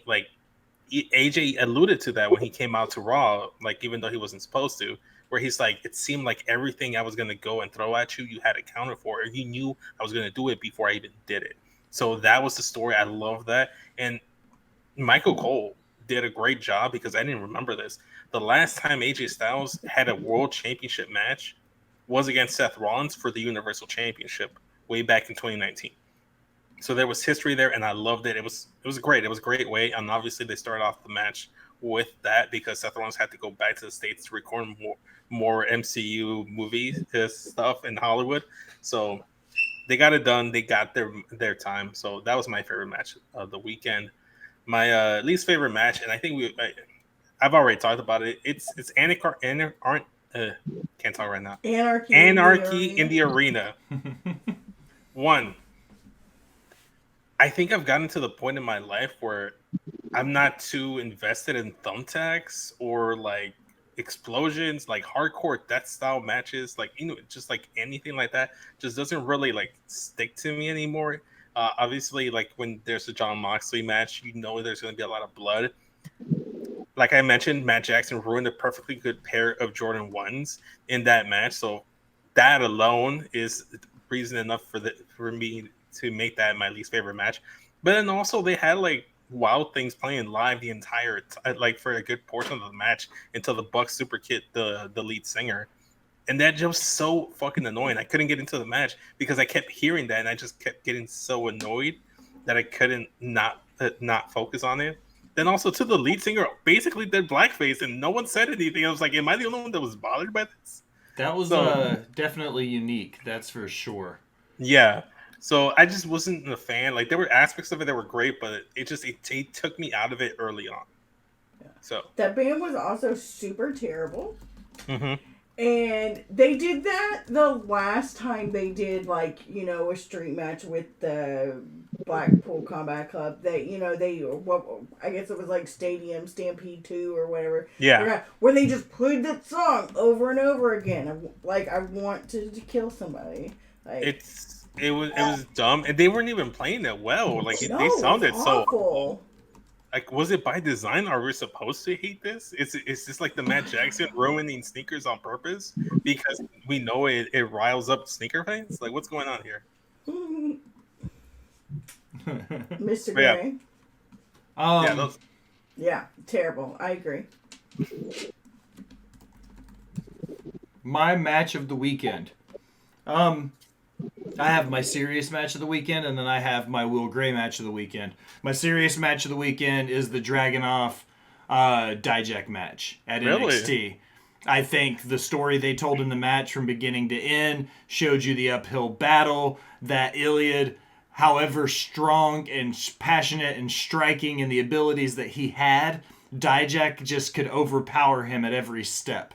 AJ alluded to that when he came out to Raw. Even though he wasn't supposed to, where he's like, it seemed like everything I was gonna go and throw at you, you had accounted for, or you knew I was gonna do it before I even did it. So that was the story. I love that, and Michael Cole did a great job, because I didn't remember this. The last time AJ Styles had a world championship match was against Seth Rollins for the Universal Championship way back in 2019. So there was history there, and I loved it. It was great. It was a great way, and obviously they started off the match with that because Seth Rollins had to go back to the States to record more MCU movie stuff in Hollywood. So they got it done. They got their time. So that was my favorite match of the weekend. My least favorite match, and I think I've already talked about it. It's can't talk right now. Anarchy in the Arena. One, I think I've gotten to the point in my life where I'm not too invested in thumbtacks or explosions, like hardcore death style matches, like just like anything like that, just doesn't really like stick to me anymore. Obviously, like when there's a John Moxley match, there's going to be a lot of blood. Like I mentioned, Matt Jackson ruined a perfectly good pair of Jordan 1s in that match, so that alone is reason enough for me to make that my least favorite match. But then also they had like Wild Things playing live the entire like for a good portion of the match until the Bucks super kicked the lead singer, and that just so fucking annoying. I couldn't get into the match because I kept hearing that, and I just kept getting so annoyed that I couldn't not focus on it. Then also to the lead singer basically did blackface, and no one said anything. I was like, am I the only one that was bothered by this? That was definitely unique. That's for sure. Yeah. So I just wasn't a fan. Like there were aspects of it that were great, but it took me out of it early on. Yeah. So that band was also super terrible. Mm-hmm. And they did that the last time they did a street match with the Blackpool Combat Club. That I guess it was like Stadium Stampede 2 or whatever. Yeah. Where they just played that song over and over again. I want to kill somebody. It was dumb, and they weren't even playing it well. Like no, they sounded so awful. Like, was it by design? Are we supposed to hate this? Is this like the Matt Jackson ruining sneakers on purpose because we know it riles up sneaker fans? Like, what's going on here? Mr. Gray. Yeah, terrible. I agree. My match of the weekend. I have my serious match of the weekend, and then I have my Will Gray match of the weekend. My serious match of the weekend is the Dragunov Dijak match at NXT. I think the story they told in the match from beginning to end showed you the uphill battle, that Iliad, however strong and passionate and striking in the abilities that he had, Dijak just could overpower him at every step.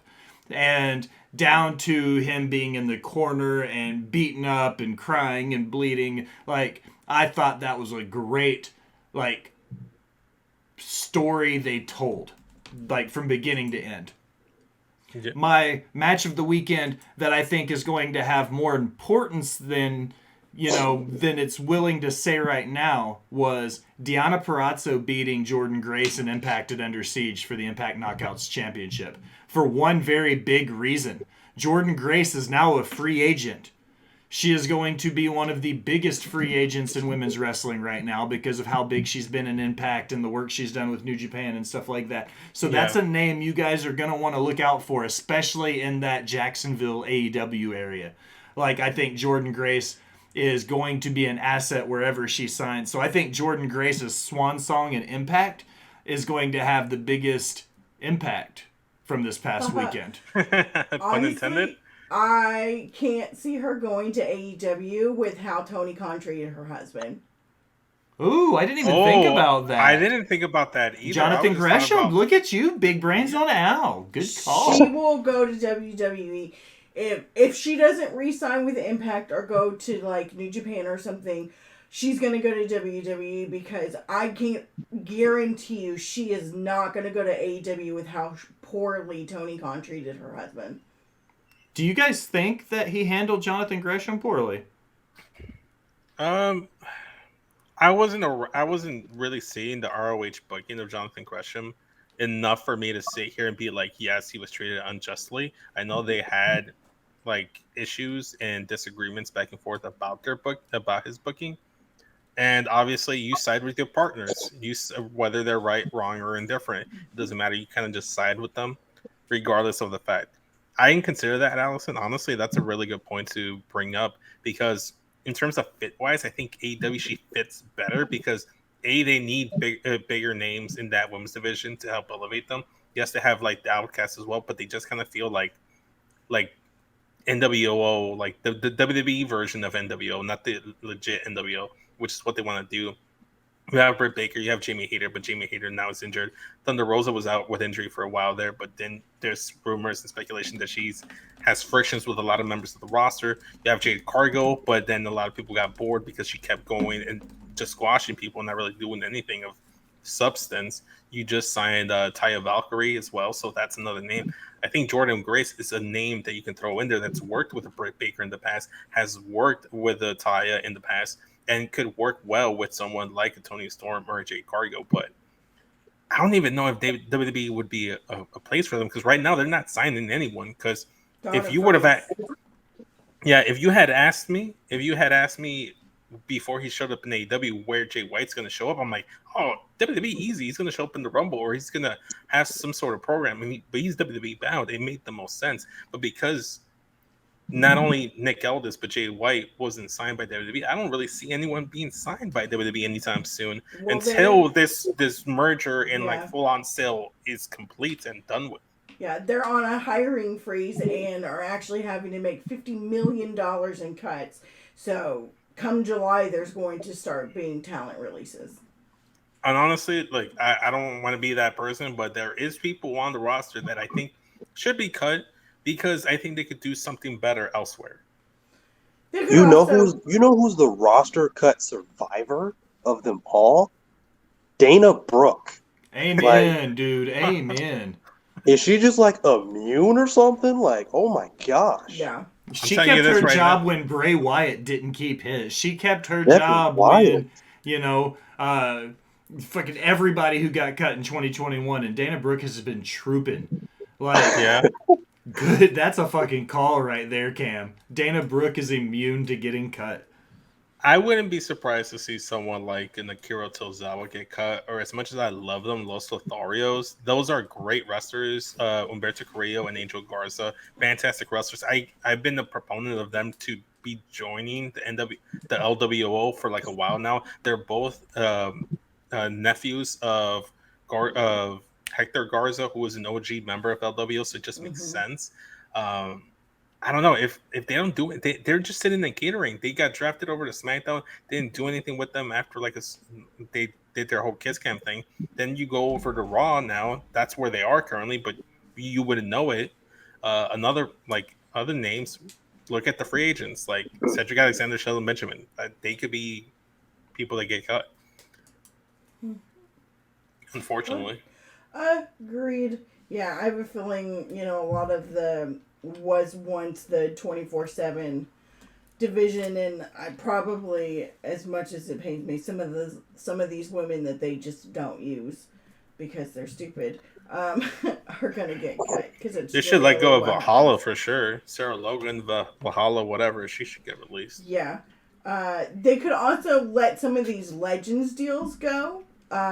And down to him being in the corner and beaten up and crying and bleeding. Like, I thought that was a great, story they told, from beginning to end. Yeah. My match of the weekend that I think is going to have more importance than it's willing to say right now was Deonna Purrazzo beating Jordan Grace in Impact at Under Siege for the Impact Knockouts Championship. For one very big reason. Jordan Grace is now a free agent. She is going to be one of the biggest free agents in women's wrestling right now because of how big she's been in Impact and the work she's done with New Japan and stuff like that. So that's a name you guys are going to want to look out for, especially in that Jacksonville AEW area. I think Jordan Grace is going to be an asset wherever she signs. So I think Jordan Grace's swan song in Impact is going to have the biggest impact from this past weekend. Pun intended. I can't see her going to AEW with how Tony Khan treated her husband. Ooh, I didn't even think about that. I didn't think about that either. Jonathan Gresham, look at you. Big brains on Al. Good call. She will go to WWE. If she doesn't re-sign with Impact or go to New Japan or something, she's going to go to WWE because I can't guarantee you she is not going to go to AEW with how poorly Tony Khan treated her husband. Do you guys think that he handled Jonathan Gresham poorly? I wasn't really seeing the ROH booking of Jonathan Gresham enough for me to sit here and be like, yes, he was treated unjustly. I know they had issues and disagreements back and forth about his booking. And obviously, you side with your partners. Whether they're right, wrong, or indifferent, it doesn't matter. You kind of just side with them, regardless of the fact. I didn't consider that, Allison. Honestly, that's a really good point to bring up because in terms of fit-wise, I think AEW she fits better because they need bigger names in that women's division to help elevate them. Yes, they have the Outcasts as well, but they just kind of feel like NWO, the WWE version of NWO, not the legit NWO, which is what they want to do. You have Britt Baker, you have Jamie Hayter, but Jamie Hayter now is injured. Thunder Rosa was out with injury for a while there, but then there's rumors and speculation that has frictions with a lot of members of the roster. You have Jade Cargill, but then a lot of people got bored because she kept going and just squashing people and not really doing anything of substance. You just signed Taya Valkyrie as well, so that's another name. I think Jordan Grace is a name that you can throw in there that's worked with a Britt Baker in the past, has worked with a Taya in the past, and could work well with someone like a Tony Storm or a Jade Cargill. But I don't even know if WWE would be a place for them, because right now they're not signing anyone. Because if you would have, if you had asked me before he showed up in AEW where Jay White's going to show up, I'm like, oh, WWE easy. He's going to show up in the Rumble, or he's going to have some sort of program. But he's WWE bound. It made the most sense. But because not only Nick Aldis, but Jay White wasn't signed by WWE, I don't really see anyone being signed by WWE anytime soon until this merger and like full on sale is complete and done with. Yeah, they're on a hiring freeze and are actually having to make $50 million in cuts. So come July, there's going to start being talent releases. And honestly, like I don't want to be that person, but there is people on the roster that I think should be cut because I think they could do something better elsewhere. You know who's the roster cut survivor of them all? Dana Brooke. Amen, dude. Amen. Is she just like immune or something? Like, oh my gosh. Yeah. She kept her job when Bray Wyatt didn't keep his. She kept her job when, fucking everybody who got cut in 2021, and Dana Brooke has been trooping. Like, good. That's a fucking call right there, Cam. Dana Brooke is immune to getting cut. I wouldn't be surprised to see someone like an Akira Tozawa get cut, or as much as I love them, Los Lotharios. Those are great wrestlers. Humberto Carrillo and Angel Garza, fantastic wrestlers. I've been a proponent of them to be joining the LWO for like a while now. They're both nephews of Hector Garza, who was an OG member of LWO, so it just makes sense. I don't know if they don't do it. They're just sitting in catering. They got drafted over to SmackDown. They didn't do anything with them after they did their whole Kiss Cam thing. Then you go over to Raw now. That's where they are currently, but you wouldn't know it. Other names. Look at the free agents like Cedric Alexander, Sheldon Benjamin. They could be people that get cut. Unfortunately. Agreed. Yeah, I have a feeling, a lot of the was once the 24/7 division, and I probably, as much as it pains me, some of these women that they just don't use because they're stupid are gonna get cut because it's. They should let go of Valhalla for sure. Sarah Logan, Valhalla, whatever. She should get released. Yeah, they could also let some of these Legends deals go.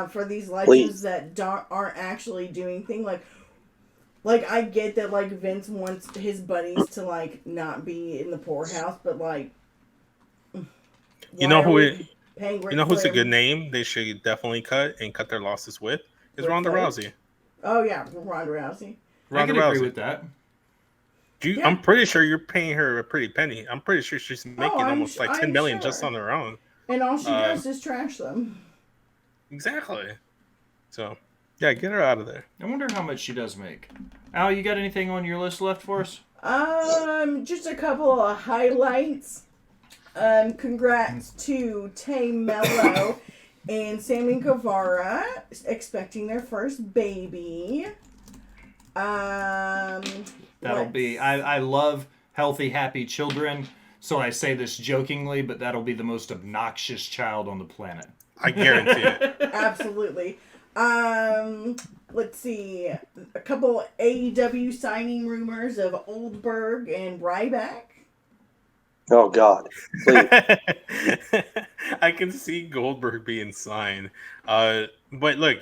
For these Legends that aren't actually doing things like I get that like Vince wants his buddies to like not be in the poorhouse, but like who's a good name they should definitely cut their losses with is Ronda Rousey. Oh yeah, Ronda Rousey. I can agree with that. I'm pretty sure you're paying her a pretty penny. I'm pretty sure she's making almost like $10 million just on her own. And all she does is trash them. Exactly. So, yeah, get her out of there. I wonder how much she does make. Al, you got anything on your list left for us? Just a couple of highlights. Congrats to Tay Mello and Sammy Guevara expecting their first baby. That'll be. I love healthy, happy children. So I say this jokingly, but that'll be the most obnoxious child on the planet. I guarantee it. Absolutely. Let's see. A couple AEW signing rumors of Oldberg and Ryback. Oh, God. Please. I can see Goldberg being signed. But look,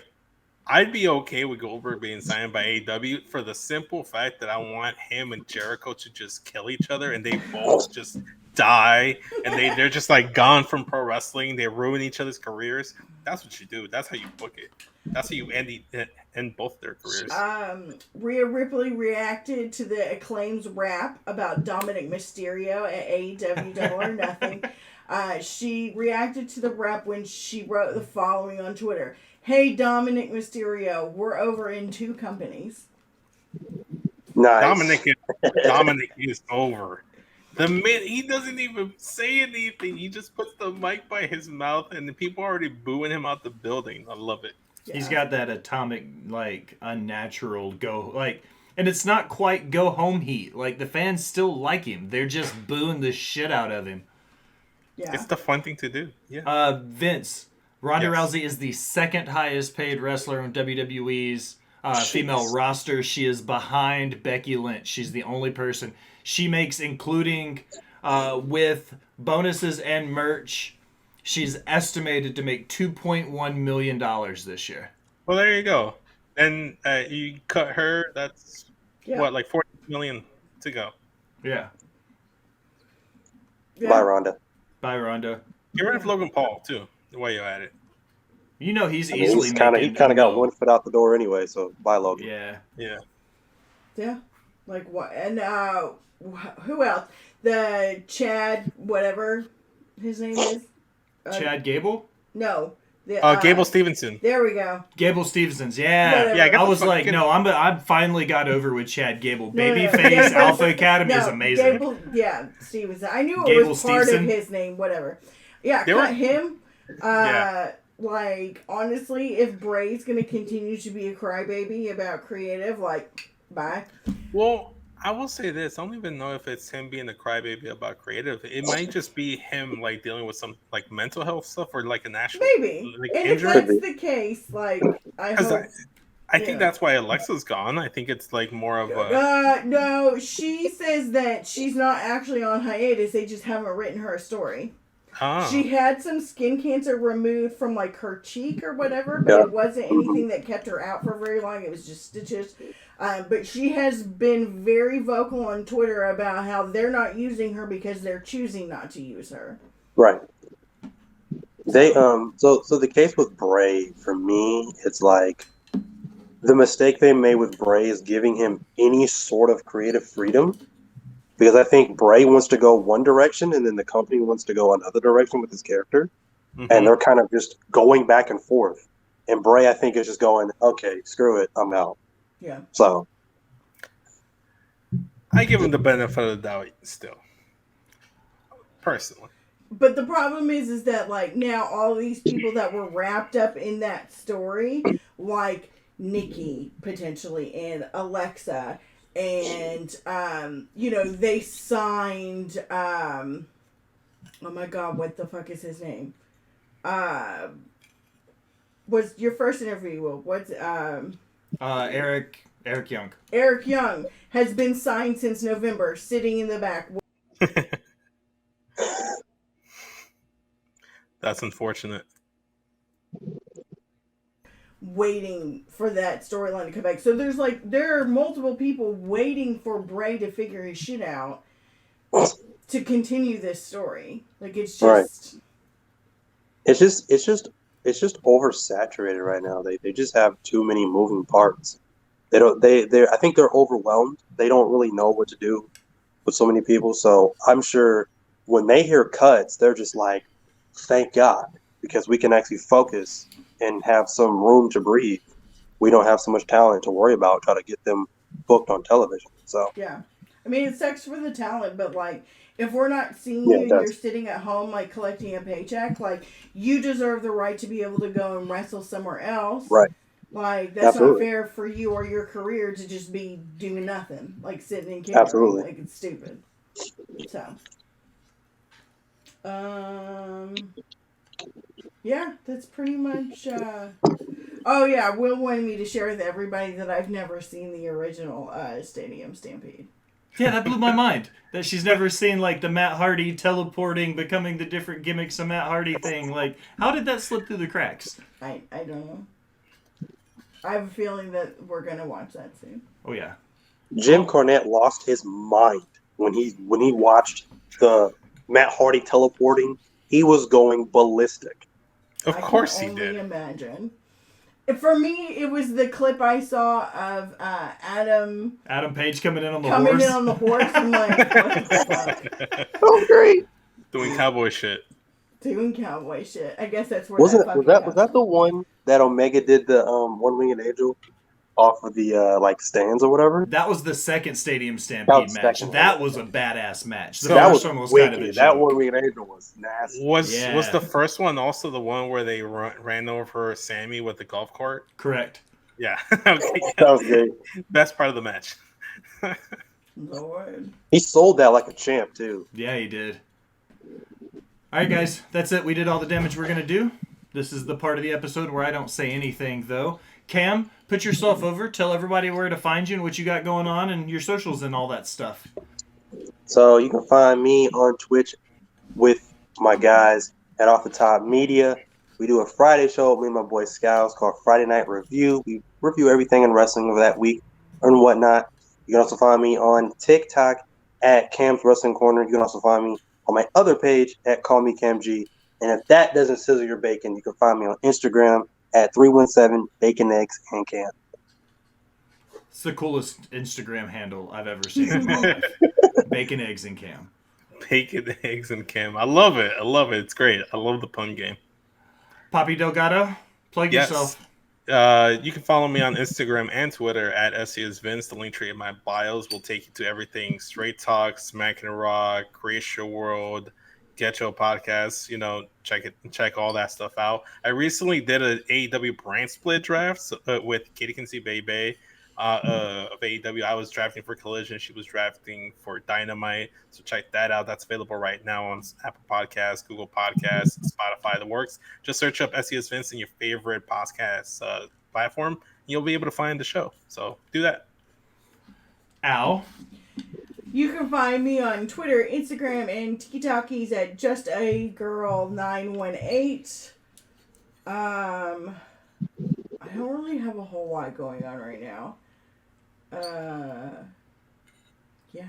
I'd be okay with Goldberg being signed by AEW for the simple fact that I want him and Jericho to just kill each other and they both just die and they're just like gone from pro wrestling. They ruin each other's careers. That's what you do. That's how you book it. That's how you end both their careers. Rhea Ripley reacted to the Acclaim's rap about Dominic Mysterio at AEW Double or Nothing. She reacted to the rap when she wrote the following on Twitter. Hey, Dominic Mysterio, we're over in 2 companies. Nice. Dominic is over. The minute he doesn't even say anything, he just puts the mic by his mouth, and the people are already booing him out the building. I love it. He's got that atomic, like, unnatural and it's not quite go home heat. Like, the fans still like him. They're just booing the shit out of him. Yeah. It's the fun thing to do. Yeah. Vince, Ronda Rousey is the second highest paid wrestler on WWE's female roster. She is behind Becky Lynch. She's the only person. She makes, including with bonuses and merch, she's estimated to make $2.1 million this year. Well, there you go. And you cut her, that's like 40 million to go. Yeah. Bye, Ronda. Bye, Ronda. Get rid of Logan Paul, too, while you're at it. You know he's He easily kind of got one foot out the door anyway, so bye, Logan. Yeah. Like what? And who else? The Chad, whatever his name is. Chad Gable? No. Gable Stevenson. There we go. Gable Stevenson's, yeah. Whatever. I was like, no, I finally got over with Chad Gable. Babyface Alpha Academy is amazing. Gable, Stevenson. I knew it Gable was part Stevenson. of his name, whatever. Yeah, cut him. Like, honestly, if Bray's going to continue to be a crybaby about creative, like, bye. Well, I will say this. I don't even know if it's him being a crybaby about creative. It might just be him, like, dealing with some, like, mental health stuff or, like, an actual Maybe. like, and injury. if that's the case, like, I hope... I think that's why Alexa's gone. I think it's, like, more of a... No, she says that she's not actually on hiatus. They just haven't written her a story. Oh. She had some skin cancer removed from, like, her cheek or whatever, but it wasn't anything that kept her out for very long. It was just stitches. But she has been very vocal on Twitter about how they're not using her because they're choosing not to use her. Right. They so the case with Bray, for me, it's like the mistake they made with Bray is giving him any sort of creative freedom. Because I think Bray wants to go one direction and then the company wants to go another direction with his character. Mm-hmm. And they're kind of just going back and forth. And Bray, I think, is just going, okay, screw it, I'm out. Yeah. So I give him the benefit of the doubt still. Personally. But the problem is that, like, now all these people that were wrapped up in that story, like Nikki, potentially, and Alexa, and, they signed, oh my God, what the fuck is his name? Was your first interview, Will? What's, Eric Young. Eric Young has been signed since November, sitting in the back. That's unfortunate. Waiting for that storyline to come back. So there are multiple people waiting for Bray to figure his shit out to continue this story. Like, it's just right. It's just oversaturated right now. They just have too many moving parts. I think they're overwhelmed. They don't really know what to do with so many people. So I'm sure when they hear cuts, they're just like, thank God, because we can actually focus and have some room to breathe. We don't have so much talent to worry about, try to get them booked on television. So yeah. I mean, it sucks for the talent, but, like, if we're not seeing you and you're sitting at home, like, collecting a paycheck, like, you deserve the right to be able to go and wrestle somewhere else. Right. Like, that's Absolutely. Not fair for you or your career to just be doing nothing. Like, sitting in camera. Absolutely. Like, it's stupid. So. Yeah, that's pretty much, Oh, yeah, Will wanted me to share with everybody that I've never seen the original Stadium Stampede. Yeah, that blew my mind. That she's never seen, like, the Matt Hardy teleporting, becoming the different gimmicks of Matt Hardy thing. Like, how did that slip through the cracks? I don't know. I have a feeling that we're going to watch that soon. Oh, yeah. Jim Cornette lost his mind when he watched the Matt Hardy teleporting. He was going ballistic. Of course he did. I can only imagine. For me, it was the clip I saw of Adam Page coming in on the horse. I'm like, what the fuck? Oh, great. Doing cowboy shit. I guess that's where was that the one that Omega did the one-winged angel off of the like stands or whatever. That was the second Stadium That Stampede was the match. second That one. was a badass match. The So- That first was one was wicked. kind of a That joke. one with Angel was nasty. Was Yeah. the first one also the one where they ran over Sammy with the golf cart? Correct. Yeah. Okay. That was great. Best part of the match. Lord. He sold that like a champ too. Yeah, he did. All right, guys. That's it. We did all the damage we're going to do. This is the part of the episode where I don't say anything, though. Cam, put yourself over. Tell everybody where to find you and what you got going on and your socials and all that stuff. So you can find me on Twitch with my guys at Off the Top Media. We do a Friday show with me and my boy Scouts called Friday Night Review. We review everything in wrestling of that week and whatnot. You can also find me on TikTok at Cam's Wrestling Corner. You can also find me on my other page at Call Me Cam G. And if that doesn't sizzle your bacon, you can find me on Instagram at 317 Bacon Eggs and Cam. It's the coolest Instagram handle I've ever seen in my life. Bacon, eggs, and Cam. Bacon, eggs, and Cam. I love it. I love it. It's great. I love the pun game. Papi Delgado, plug yourself. You can follow me on Instagram and Twitter at SCSVince. The link tree in my bios will take you to everything: Straight Talk, Smack and Raw, Creation World, Get Your Podcasts. You know, check all that stuff out. I recently did an AEW brand split draft with Katie Kinsey Bebe of AEW. I was drafting for Collision. She was drafting for Dynamite. So check that out. That's available right now on Apple Podcasts, Google Podcasts, Spotify, the works. Just search up SES Vince in your favorite podcast platform. And you'll be able to find the show. So do that. Al. You can find me on Twitter, Instagram, and TikTokies at JustAGirl918. I don't really have a whole lot going on right now. Yeah.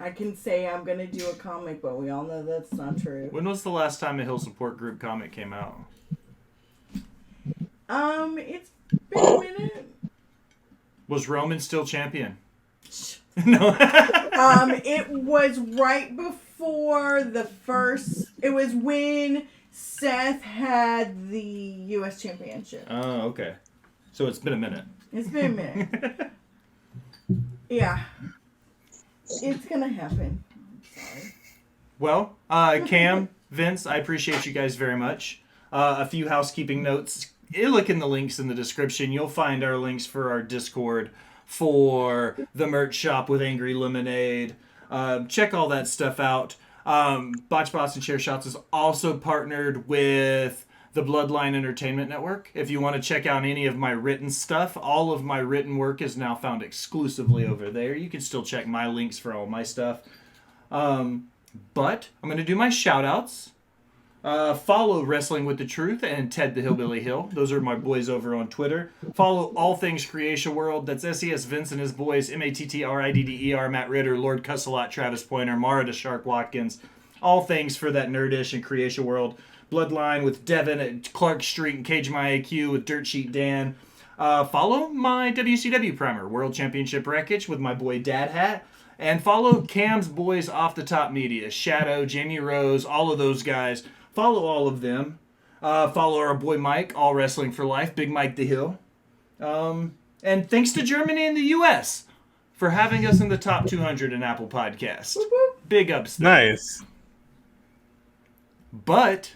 I can say I'm going to do a comic, but we all know that's not true. When was the last time a Hill Support Group comic came out? It's been a minute. Was Roman still champion? No. It was right before the first. It was when Seth had the U.S. Championship. Oh, okay. So it's been a minute. It's been a minute. Yeah. It's gonna happen. Sorry. Well, Cam, Vince, I appreciate you guys very much. A few housekeeping notes. Look in the links in the description. You'll find our links for our Discord, for the merch shop with Angry Lemonade. Check all that stuff out. Botched Bots and Chair Shots is also partnered with the Bloodline Entertainment Network. If you want to check out any of my written stuff, all of my written work is now found exclusively over there. You can still check my links for all my stuff. But I'm going to do my shout-outs. Follow Wrestling with the Truth and Ted the Hillbilly Hill. Those are my boys over on Twitter. Follow All Things Creation World. That's SES Vince and his boys, MATTRIDDER, Matt Ritter, Lord Cussalot, Travis Pointer, Mara the Shark Watkins. All things for that nerdish and Creation World. Bloodline with Devin at Clark Street and Cage My AQ with Dirt Sheet Dan. Follow my WCW primer, World Championship Wreckage with my boy Dad Hat. And follow Cam's boys Off the Top Media, Shadow, Jamie Rose, all of those guys. Follow all of them. Follow our boy Mike, All Wrestling for Life, Big Mike the Hill. And thanks to Germany and the U.S. for having us in the top 200 in Apple Podcasts. Big ups there. Nice. But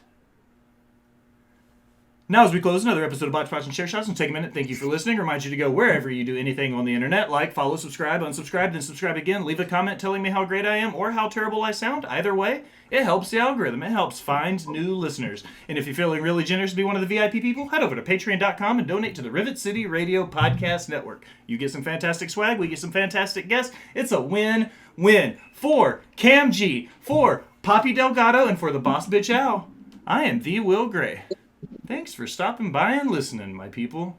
now, as we close another episode of Botched Bots and Share Shots, and take a minute, thank you for listening. Remind you to go wherever you do anything on the internet. Like, follow, subscribe, unsubscribe, then subscribe again. Leave a comment telling me how great I am or how terrible I sound. Either way, it helps the algorithm. It helps find new listeners. And if you're feeling really generous to be one of the VIP people, head over to patreon.com and donate to the Rivet City Radio Podcast Network. You get some fantastic swag. We get some fantastic guests. It's a win-win for Cam G, for Papi Delgado, and for the boss bitch Al. I am the Will Gray. Thanks for stopping by and listening, my people.